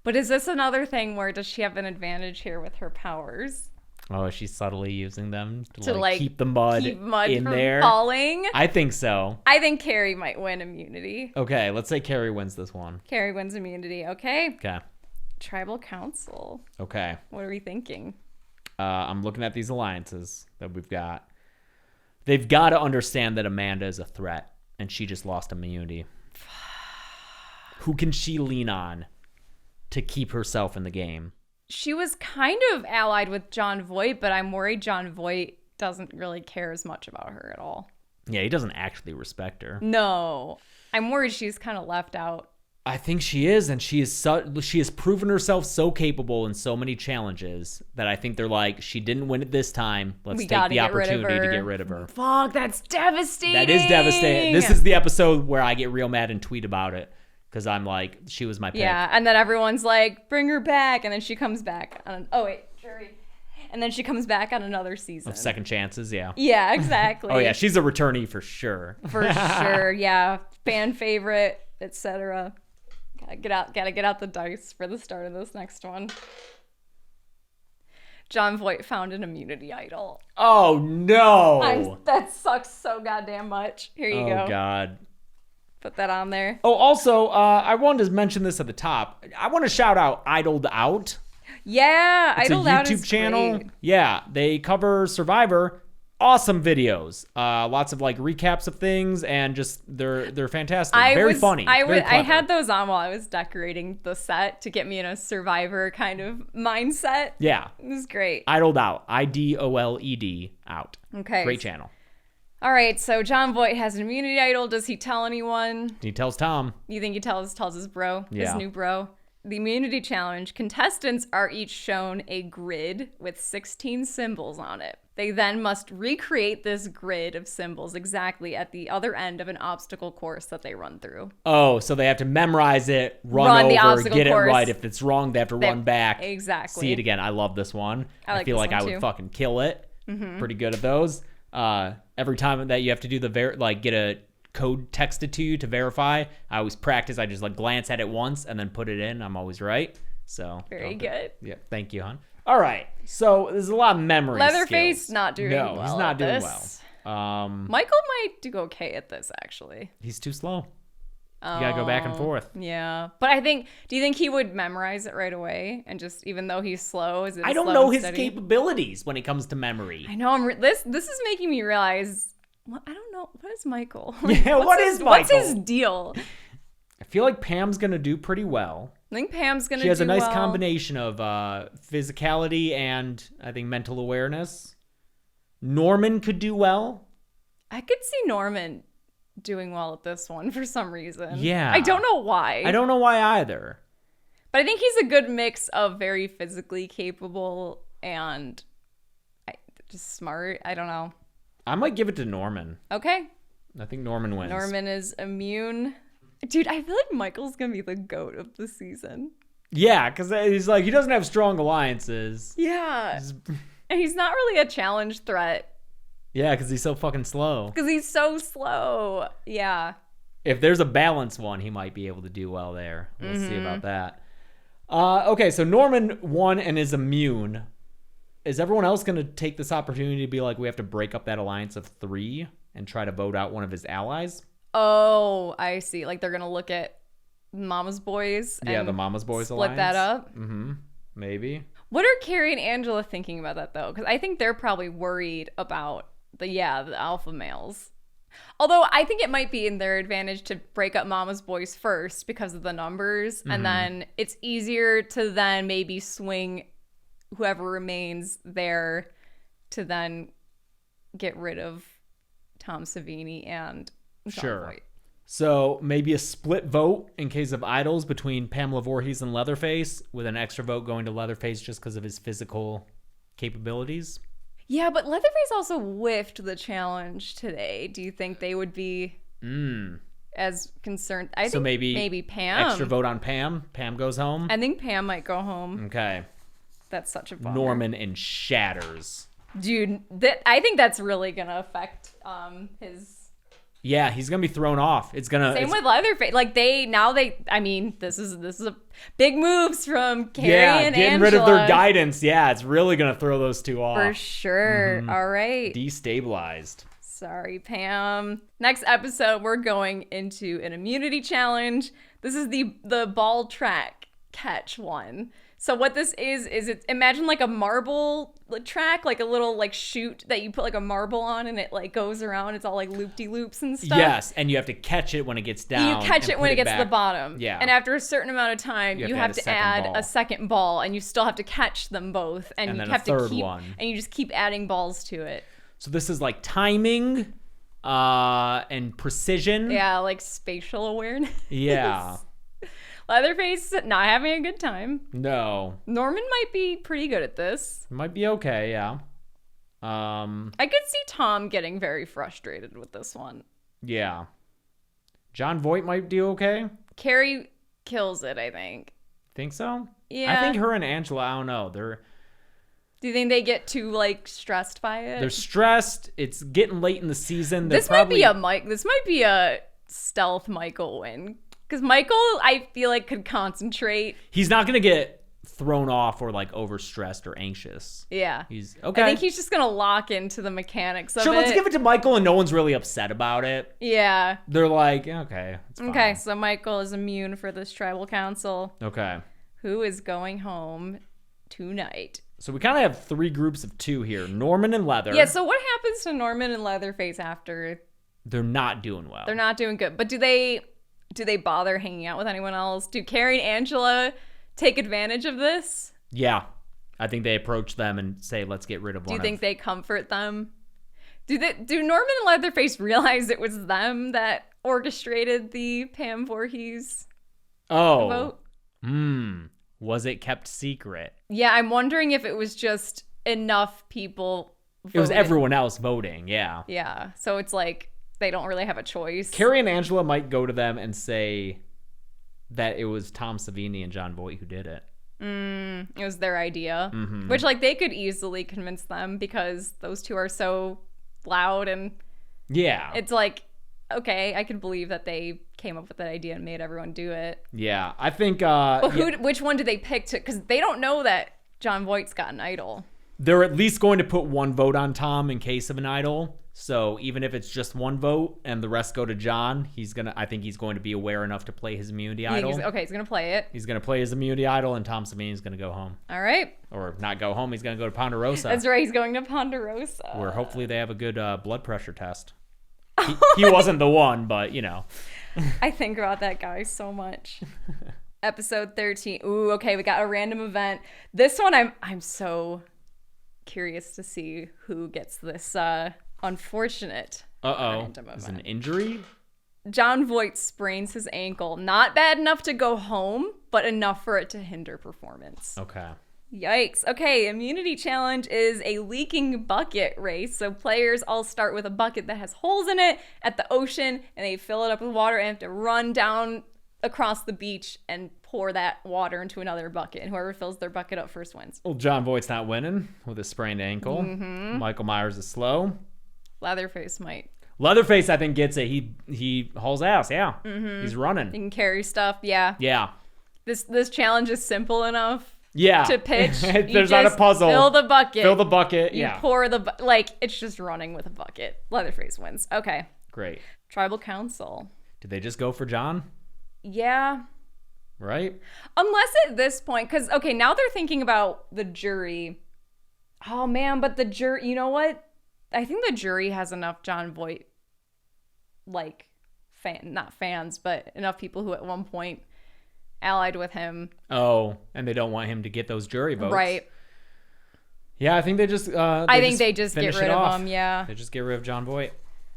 But is this another thing where does she have an advantage here with her powers? Oh, is she subtly using them to like keep the mud, Keep mud in from there? falling? I think so. I think Carrie might win immunity. Okay, let's say Carrie wins this one. Carrie wins immunity. Okay. Okay. Tribal council. Okay. What are we thinking? I'm looking at these alliances that we've got. They've got to understand that Amanda is a threat, and she just lost immunity. Who can she lean on to keep herself in the game? She was kind of allied with John Voight, but I'm worried John Voight doesn't really care as much about her at all. Yeah, he doesn't actually respect her. No. I'm worried she's kind of left out. I think she is, and she has proven herself so capable in so many challenges that I think they're like, she didn't win it this time. Let's take the opportunity to get rid of her. Fuck, that's devastating. That is devastating. This is the episode where I get real mad and tweet about it. Because I'm like, she was my pick. Yeah, and then everyone's like, bring her back. And then she comes back on, jury. And then she comes back on another season. Of second chances, yeah. Yeah, exactly. Oh, yeah, she's a returnee for sure. For sure, yeah. Fan favorite, etc. Gotta get out the dice for the start of this next one. John Voight found an immunity idol. Oh, no. That sucks so goddamn much. Here you go. Oh, God. Put that on there. Oh, also, I wanted to mention this at the top. I want to shout out Idled Out. Yeah, It's Idled a Out YouTube is channel. great. Yeah, they cover Survivor. Awesome videos. Lots of like recaps of things, and just they're fantastic. Very funny. I very clever. had those on while I was decorating the set to get me in a Survivor kind of mindset. Yeah. It was great. Idled Out. IDOLED out. Okay. Great channel. All right, so John Voight has an immunity idol. Does he tell anyone? He tells Tom. You think he tells his bro? Yeah. His new bro? The immunity challenge, contestants are each shown a grid with 16 symbols on it. They then must recreate this grid of symbols exactly at the other end of an obstacle course that they run through. Oh, so they have to memorize it, run the over, obstacle get course. it right. If it's wrong, they have to run back. Exactly. See it again. I love this one. I like feel this like one I would too. fucking kill it. Pretty good at those. Every time that you have to do get a code texted to you to verify, I always practice. I just like glance at it once and then put it in. I'm always right. So very good. Yeah, thank you, hon. All right, so there's a lot of memory. Leatherface skills. not doing well. No, he's not doing this. well. Michael might do okay at this, actually. He's too slow. You gotta go back and forth. Yeah, but do you think he would memorize it right away? And just, even though he's slow, I don't know his capabilities when it comes to memory. I know. This is making me realize. I don't know. What is Michael? Yeah, what's Michael? What's his deal? I feel like Pam's gonna do pretty well. I think Pam's gonna. She has a nice combination of physicality and I think mental awareness. Norman could do well. I could see Norman doing well at this one for some reason. Yeah. I don't know why. I don't know why either. But I think he's a good mix of very physically capable and just smart. I don't know. I might give it to Norman. Okay. I think Norman wins. Norman is immune. Dude, I feel like Michael's going to be the GOAT of the season. Yeah, because he's like, he doesn't have strong alliances. Yeah. And he's not really a challenge threat. Yeah, because he's so fucking slow. Because he's so slow. Yeah. If there's a balanced one, he might be able to do well there. We'll see about that. Okay, so Norman won and is immune. Is everyone else going to take this opportunity to be like, we have to break up that alliance of 3 and try to vote out one of his allies? Oh, I see. Like, they're going to look at Mama's Boys and the Mama's Boys split alliance. that up? Mm-hmm. Maybe. What are Carrie and Angela thinking about that, though? Because I think they're probably worried about the alpha males. Although I think it might be in their advantage to break up Mama's Boys first because of the numbers. And then it's easier to then maybe swing whoever remains there to then get rid of Tom Savini and John Voight. So maybe a split vote in case of idols between Pamela Voorhees and Leatherface, with an extra vote going to Leatherface just because of his physical capabilities. Yeah, but Leatherface also whiffed the challenge today. Do you think they would be as concerned? I think maybe Pam. Extra vote on Pam. Pam goes home. I think Pam might go home. Okay. That's such a bummer. Norman and shatters. Dude, I think that's really gonna affect his. Yeah, he's gonna be thrown off. With Leatherface. Like I mean, this is a big moves from Carrie and getting Angela. rid of their guidance. Yeah, it's really gonna throw those two off. For sure. All right. Destabilized. Sorry, Pam. Next episode, we're going into an immunity challenge. This is the ball track catch one. So what this is it's, imagine like a marble track, like a little like chute that you put like a marble on and it like goes around. It's all like loop-de-loops and stuff. Yes, and you have to catch it when it gets down. You catch it when it gets to the bottom. Yeah. And after a certain amount of time, you have to add a second ball, and you still have to catch them both. And you have to keep one. And you just keep adding balls to it. So this is like timing and precision. Yeah, like spatial awareness. Yeah. Leatherface not having a good time. No. Norman might be pretty good at this. Might be okay, yeah. I could see Tom getting very frustrated with this one. Yeah. John Voight might do okay. Carrie kills it, I think. Think so? Yeah. I think her and Angela, I don't know. Do you think they get too like stressed by it? They're stressed. It's getting late in the season. This might be a stealth Michael win. Because Michael, I feel like, could concentrate. He's not going to get thrown off or like overstressed or anxious. Yeah. He's okay. I think he's just going to lock into the mechanics of it. Sure, let's give it to Michael and no one's really upset about it. Yeah. They're like, okay, it's fine. Okay, so Michael is immune for this tribal council. Okay. Who is going home tonight? So we kind of have 3 groups of 2 here. Norman and Leather. Yeah, so what happens to Norman and Leatherface after? They're not doing well. They're not doing good. But do they bother hanging out with anyone else? Do Carrie and Angela take advantage of this? Yeah. I think they approach them and say, let's get rid of one. Do you think they comfort them? Do Norman and Leatherface realize it was them that orchestrated the Pam Voorhees vote? Was it kept secret? Yeah, I'm wondering if it was just enough people voted. It was everyone else voting, yeah. Yeah, so it's like they don't really have a choice. Carrie and Angela might go to them and say that it was Tom Savini and John Voight who did it. It was their idea, Mm-hmm. which like they could easily convince them because those two are so loud, and Yeah. it's like, okay, I could believe that they came up with that idea and made everyone do it. Yeah. I think But which one did they pick to? Because they don't know that John Voight's got an idol. they're at least going to put one vote on Tom in case of an idol. So even if it's just one vote and the rest go to John, I think he's going to be aware enough to play his immunity idol. He's gonna play it. He's going to play his immunity idol, and Tom Savini's going to go home. All right. Or not go home, he's going to go to Ponderosa. That's right. He's going to Ponderosa. Where hopefully they have a good blood pressure test. He wasn't the one, but, you know. I think about that guy so much. Episode 13. Ooh, okay, we got a random event. This one I'm so curious to see who gets this unfortunate random Is event. an injury? John Voight sprains his ankle. Not bad enough to go home, but enough for it to hinder performance. Okay. Yikes. Okay, immunity challenge is a leaking bucket race. So players all start with a bucket that has holes in it at the ocean, and they fill it up with water and have to run down across the beach and pour that water into another bucket. And whoever fills their bucket up first wins. Well, John Voight's not winning with a sprained ankle. Mm-hmm. Michael Myers is slow. Leatherface might. Leatherface, I think, gets it. He hauls ass, yeah. Mm-hmm. He's He running. can carry stuff, yeah. Yeah. This challenge is simple enough Yeah. to pitch. There's not a puzzle. Fill the bucket. Fill the bucket, You yeah. pour it's just running with a bucket. Leatherface wins. Okay. Great. Tribal Council. Did they just go for John? Yeah. Right? Unless at this point, because, okay, now they're thinking about the jury. Oh, man, but the jury, you know what? I think the jury has enough John Voight, not fans, but enough people who at one point allied with him. Oh, and they don't want him to get those jury votes. Right. Yeah, I think they just They just get finish rid it of off. him, yeah. They just get rid of John Voight.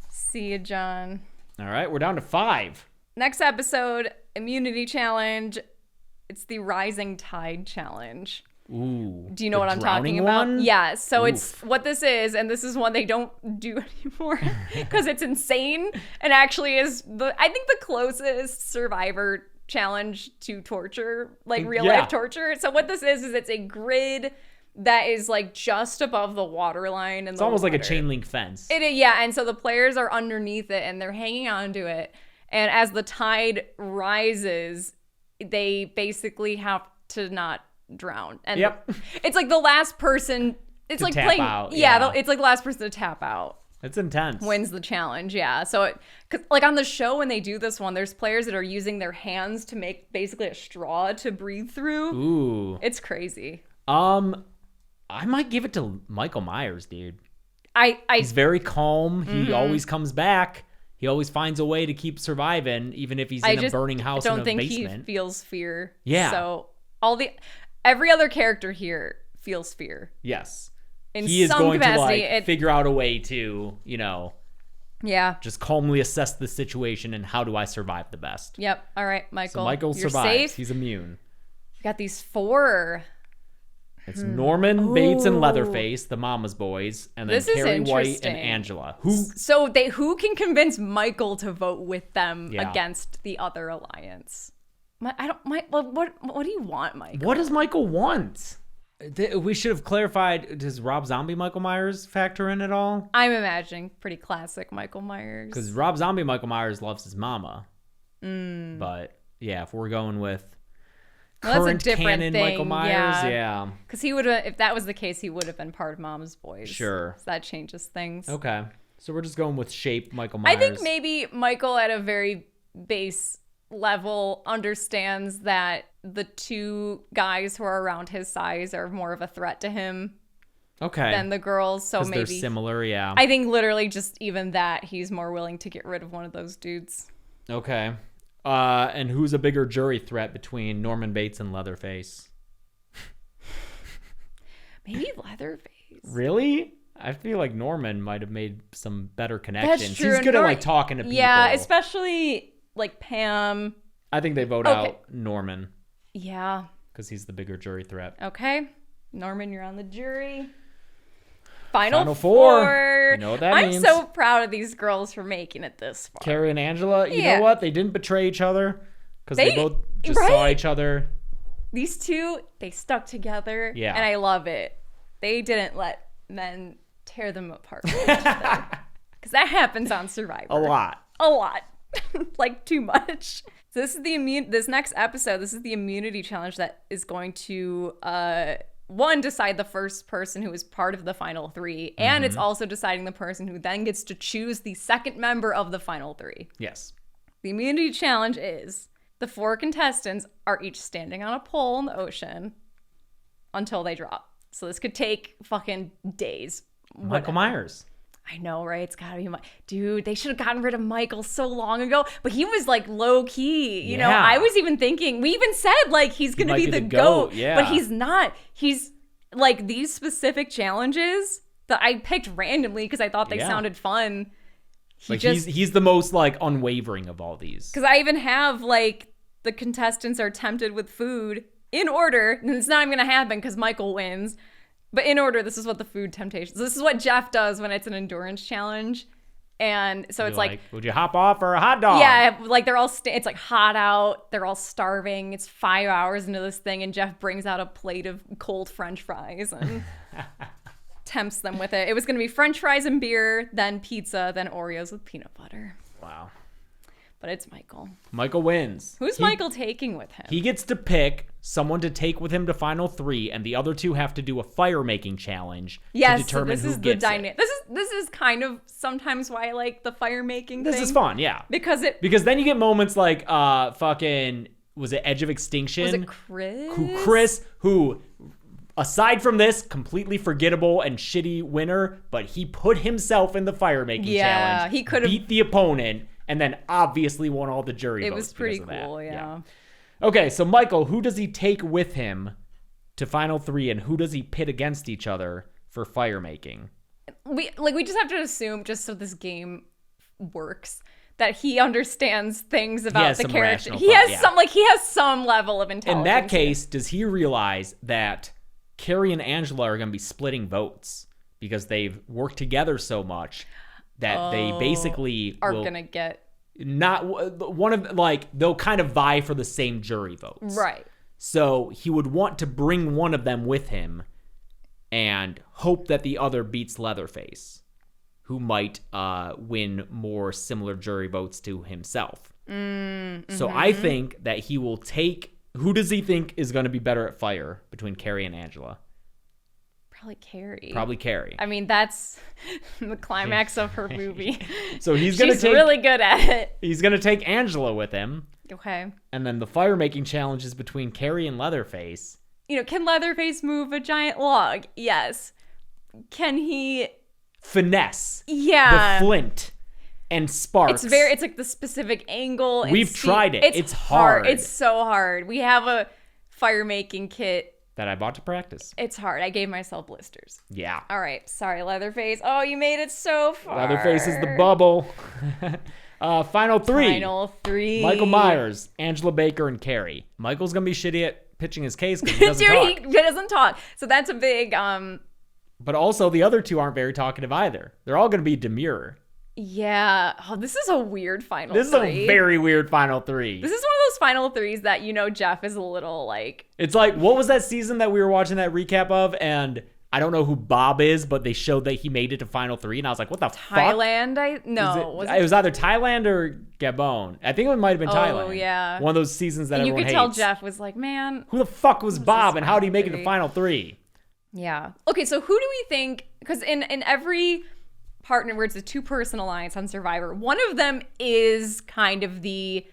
See you, John. All right, we're down to 5. Next episode, immunity challenge. It's the Rising Tide challenge. Ooh. Do you know the what I'm talking drowning about? one? Yeah. So it's Oof. what this is, and this is one they don't do anymore because it's insane and actually is I think the closest Survivor challenge to torture, like real life torture. So what this is it's a grid that is like just above the water line, and It's almost like a chain link fence. Yeah, and so the players are underneath it and they're hanging onto it, and as the tide rises, they basically have to not drown. And Yep. it's like the last person. It's To like tap playing. out, Yeah, yeah. it's like the last person to tap out It's intense. wins the challenge. Yeah. So cause like on the show when they do this one, there's players that are using their hands to make basically a straw to breathe through. Ooh. It's crazy. I might give it to Michael Myers, dude. I He's very calm. He always comes back. He always finds a way to keep surviving, even if he's in a burning house in a think basement. he feels fear. Yeah. So every other character here feels fear. Yes. In He is some going capacity, to figure out a way to, Yeah. just calmly assess the situation and how do I survive the best. Yep. All right, Michael. So Michael you're survives. safe. He's immune. We got these 4. It's Norman, Bates, and Leatherface, the Mama's boys, and then This is Carrie White interesting. and Angela. Who? So who can convince Michael to vote with them Yeah. against the other alliance? What do you want, Michael? What does Michael want? We should have clarified. Does Rob Zombie Michael Myers factor in at all? I'm imagining pretty classic Michael Myers. Because Rob Zombie Michael Myers loves his mama. But yeah, if we're going with Well, current that's a different canon thing. Michael Myers, yeah. Because he would have, if that was the case, he would have been part of Mama's Boys. Sure. So that changes things. Okay. So we're just going with shape Michael Myers. I think maybe Michael at a very base level understands that the 2 guys who are around his size are more of a threat to him than the girls. So 'Cause maybe they're similar, yeah. I think literally just even that he's more willing to get rid of one of those dudes. Okay. And who's a bigger jury threat between Norman Bates and Leatherface? Maybe Leatherface. Really? I feel like Norman might have made some better connections. That's true. He's good at talking to people. Yeah, especially like Pam. I think they vote out Norman Yeah. because he's the bigger jury threat. Okay. Norman, you're on the jury. Final four. four. You know what that I'm means. so proud of these girls for making it this far. Carrie and Angela, you Yeah. know what? They didn't betray each other because they They- both just saw right? each other These two, they stuck together. Yeah. And I love it. They didn't let men tear them apart from each other. Because that happens on Survivor. A lot. Like too much. So this is this next episode, this is the immunity challenge that is going to one, decide the first person who is part of the final three, and it's also deciding the person who then gets to choose the second member of the final three. Yes. The immunity challenge is the 4 contestants are each standing on a pole in the ocean until they drop. So this could take fucking days. Michael Myers. I know, right? It's gotta be dude. They should have gotten rid of Michael so long ago, but he was like low key. You know, I was even thinking. We even said like he's gonna be the goat, but he's not. He's like these specific challenges that I picked randomly because I thought they sounded fun. He's the most like unwavering of all these. Because I even have like the contestants are tempted with food in order, and it's not even gonna happen because Michael wins. But in order, this is what the food temptations. This is what Jeff does when it's an endurance challenge, and so it's like, would you hop off for a hot dog? Yeah, like they're all. It's like hot out. They're all starving. It's 5 hours into this thing, and Jeff brings out a plate of cold French fries and tempts them with it. It was gonna be French fries and beer, then pizza, then Oreos with peanut butter. Wow. But it's Michael. Michael wins. Who's Michael taking with him? He gets to pick someone to take with him to final 3, and the other 2 have to do a fire making challenge to determine who gets it. This is kind of sometimes why I like the fire making thing. This is fun, yeah. Because then you get moments like fucking, was it Edge of Extinction? Was it Chris? Chris, who aside from this, completely forgettable and shitty winner, but he put himself in the fire making challenge. He could have beat the opponent. And then obviously won all the jury votes. It was pretty cool, yeah. Okay, so Michael, who does he take with him to final 3, and who does he pit against each other for fire making? We just have to assume, just so this game works, that he understands things about the character. He has some level of intelligence. In that case, does he realize that Carrie and Angela are going to be splitting votes because they've worked together so much? That they basically are gonna get not one of like they'll kind of vie for the same jury votes, right? So he would want to bring one of them with him and hope that the other beats Leatherface, who might win more similar jury votes to himself. So I think that he will take. Who does he think is going to be better at fire between Carrie and Angela? Probably Carrie. I mean, that's the climax of her movie. So she's really good at it. He's going to take Angela with him. Okay. And then the fire making challenge is between Carrie and Leatherface. You know, can Leatherface move a giant log? Yes. Can he finesse the flint and sparks? It's like the specific angle. We've tried it. It's hard. It's so hard. We have a fire making kit that I bought to practice. It's hard. I gave myself blisters. Yeah. All right. Sorry, Leatherface. Oh, you made it so far. Leatherface is the bubble. Final 3. Final 3. Michael Myers, Angela Baker, and Carrie. Michael's going to be shitty at pitching his case because he doesn't talk. He doesn't talk. So that's a big... But also, the other 2 aren't very talkative either. They're all going to be demure. Yeah. Oh, this is a weird final 3. This is a very weird final 3. This is one of those final 3s that, you know, Jeff is a little like... It's like, what was that season that we were watching that recap of? And I don't know who Bob is, but they showed that he made it to final 3. And I was like, what the fuck? Thailand? It was either Thailand or Gabon. I think it might have been Thailand. Oh, yeah. One of those seasons that everyone hates. You could tell Jeff was like, man... Who the fuck was Bob and how did he make it to final 3? Yeah. Okay, so who do we think... Because in every... partner where it's a 2-person alliance on Survivor, one of them is kind of the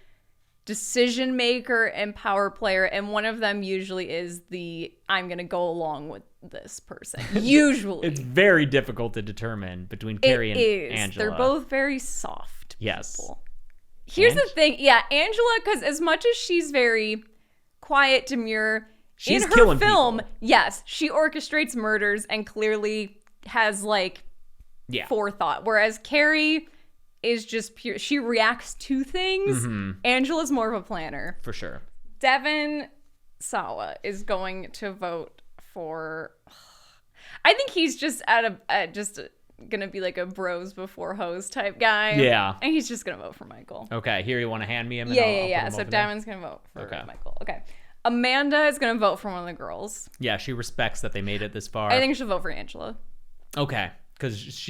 decision maker and power player, and one of them usually is the I'm gonna go along with this person. Usually. It's very difficult to determine between Carrie and Angela. They're both very soft yes people. Here's the thing, Angela, because as much as she's very quiet, demure, she's in her killing film, people. yes, she orchestrates murders and clearly has like forethought, whereas Carrie is just pure. She reacts to things. Angela's more of a planner. For sure. Devin Sawa is going to vote for... I think he's just gonna be like a bros before hoes type guy. Yeah. And he's just gonna vote for Michael. Okay, here you want to hand me him? Yeah. So Devin's gonna vote for Michael. Okay. Amanda is going to vote for one of the girls. Yeah, she respects that they made it this far. I think she'll vote for Angela. Okay. Because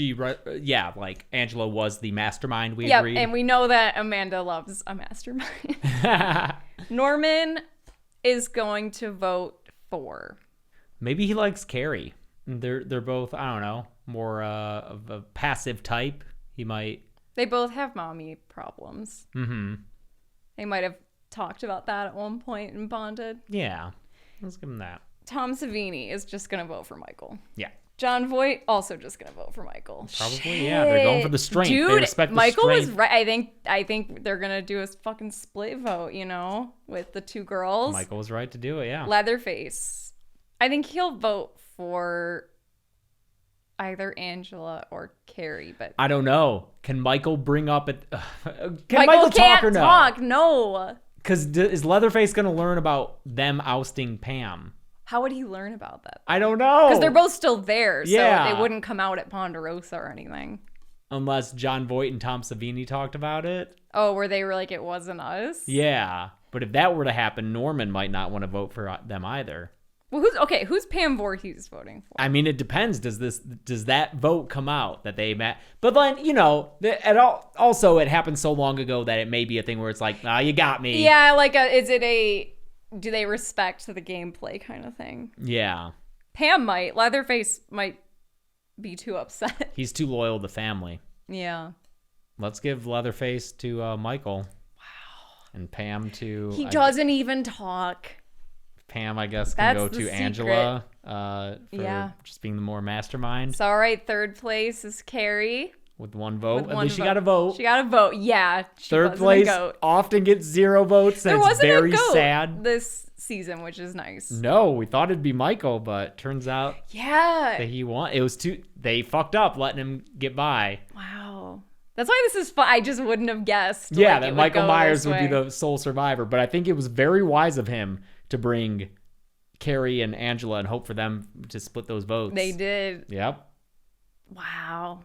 like Angela was the mastermind, we Yep, agreed. and we know that Amanda loves a mastermind. Norman is going to vote for. Maybe he likes Carrie. They're both, I don't know, more of a passive type. He might. They both have mommy problems. Mm-hmm. They might have talked about that at one point and bonded. Yeah. Let's give him that. Tom Savini is just going to vote for Michael. Yeah. John Voight also just going to vote for Michael. Probably, Shit. yeah. They're going for the strength. Dude, they respect Michael the was strength. right. I think they're going to do a fucking split vote, with the two girls. Michael was right to do it, yeah. Leatherface. I think he'll vote for either Angela or Carrie, but I don't know. Can Michael bring up it? Can Michael talk can't or no? talk. No. Because is Leatherface going to learn about them ousting Pam? How would he learn about that? I don't know. Because they're both still there, so Yeah. they wouldn't come out at Ponderosa or anything. Unless John Voight and Tom Savini talked about it. Oh, where they were like, it wasn't us? Yeah. But if that were to happen, Norman might not want to vote for them either. Well, who's Pam Voorhees voting for? I mean, it depends. Does that vote come out that they met? But then, also it happened so long ago that it may be a thing where it's like, you got me. Yeah, do they respect the gameplay kind of thing? Yeah. Pam might. Leatherface might be too upset. He's too loyal to family. Yeah. Let's give Leatherface to Michael. Wow. And Pam to... He doesn't even talk. Pam, I guess, can go to Angela for just being the more mastermind. So, all right, third place is Carrie. With one vote. At least she got a vote. She got a vote, yeah. Third place often gets 0 votes. There wasn't very a goat sad this season, which is nice. No, we thought it'd be Michael, but turns out that he won. It was they fucked up letting him get by. Wow. That's why this is fun. I just wouldn't have guessed. Yeah, that Michael Myers would be the sole survivor. But I think it was very wise of him to bring Carrie and Angela and hope for them to split those votes. They did. Yep. Wow.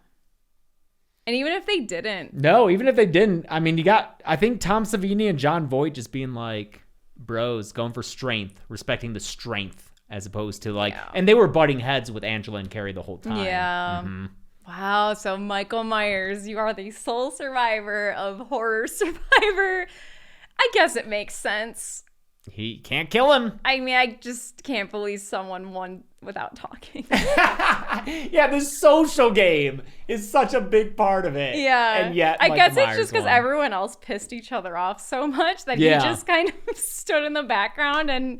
And even if they didn't. No, even if they didn't, I mean, I think Tom Savini and John Voight just being like bros, going for strength, respecting the strength as opposed to and they were butting heads with Angela and Carrie the whole time. Yeah. Mm-hmm. Wow. So Michael Myers, you are the sole survivor of Horror Survivor. I guess it makes sense. He can't kill him. I mean, I just can't believe someone won without talking. Yeah, the social game is such a big part of it. Yeah. And yet, I guess Myers it's just because won. everyone else pissed each other off so much that he just kind of stood in the background and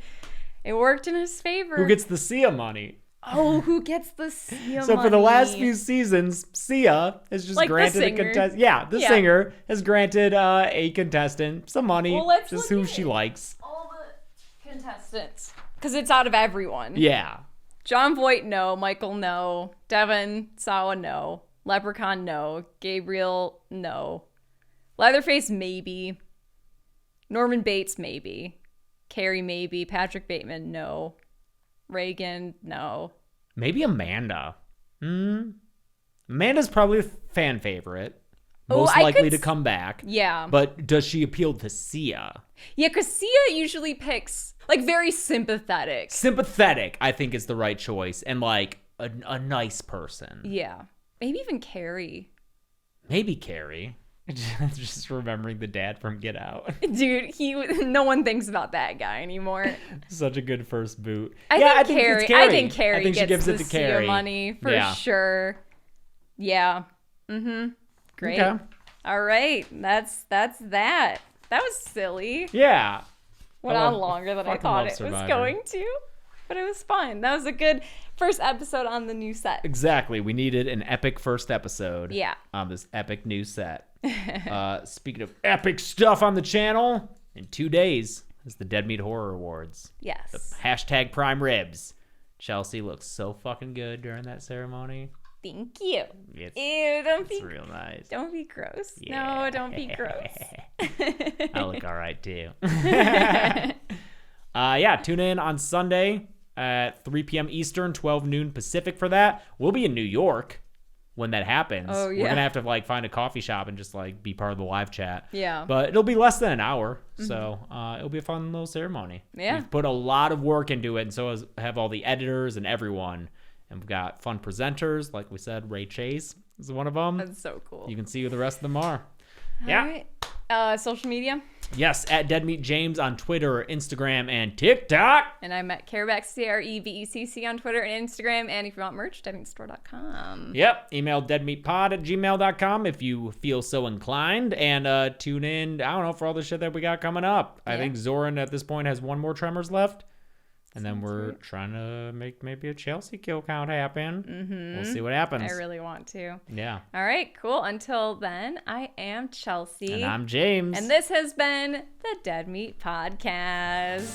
it worked in his favor. Who gets the Sia money? Oh, who gets the Sia So money? for the last few seasons, Sia has just granted a contestant. Yeah, the singer has granted a contestant some money, just who she likes. All the contestants. Because it's out of everyone. Yeah. John Voight, no. Michael, no. Devin Sawa, no. Leprechaun, no. Gabriel, no. Leatherface, maybe. Norman Bates, maybe. Carrie, maybe. Patrick Bateman, no. Reagan, no. Maybe Amanda. Amanda's probably a fan favorite. Most likely to come back. Yeah. But does she appeal to Sia? Yeah, because Sia usually picks, very sympathetic. Sympathetic, I think, is the right choice. And, a nice person. Yeah. Maybe even Carrie. Maybe Carrie. Just remembering the dad from Get Out. Dude, no one thinks about that guy anymore. Such a good first boot. I think Carrie she gets gives it the to Carrie. Sia money for sure. Yeah. Great. Okay. All right. That's that. That was silly. Yeah. Went on longer than I thought it was going to, but it was fun. That was a good first episode on the new set. Exactly. We needed an epic first episode. Yeah. On this epic new set. Speaking of epic stuff on the channel, in 2 days is the Deadmeat Horror Awards. Yes. The hashtag prime ribs. Chelsea looks so fucking good during that ceremony. Thank you. It's real nice. Don't be gross. Yeah. No, don't be gross. I look all right too. Tune in on Sunday at 3 p.m. Eastern, 12 noon Pacific for that. We'll be in New York. when that happens. Oh, yeah. We're gonna have to like find a coffee shop and just like be part of the live chat. Yeah. But it'll be less than an hour, so it'll be a fun little ceremony. Yeah. We've put a lot of work into it, and so have all the editors and everyone. And we've got fun presenters, like we said. Ray Chase is one of them. That's so cool. You can see who the rest of them are. All right. Social media. Yes, at Deadmeat James on Twitter, Instagram, and TikTok. And I'm at Carebeck, CREVECC on Twitter and Instagram. And if you want merch, deadmeatstore.com. Yep. Email deadmeatpod@gmail.com if you feel so inclined. And tune in, I don't know, for all the shit that we got coming up. I think Zoran at this point has one more Tremors left. And then we're trying to make maybe a Chelsea kill count happen. We'll see what happens. I really want to. Yeah. All right, cool. Until then, I am Chelsea. And I'm James. And this has been the Dead Meat Podcast.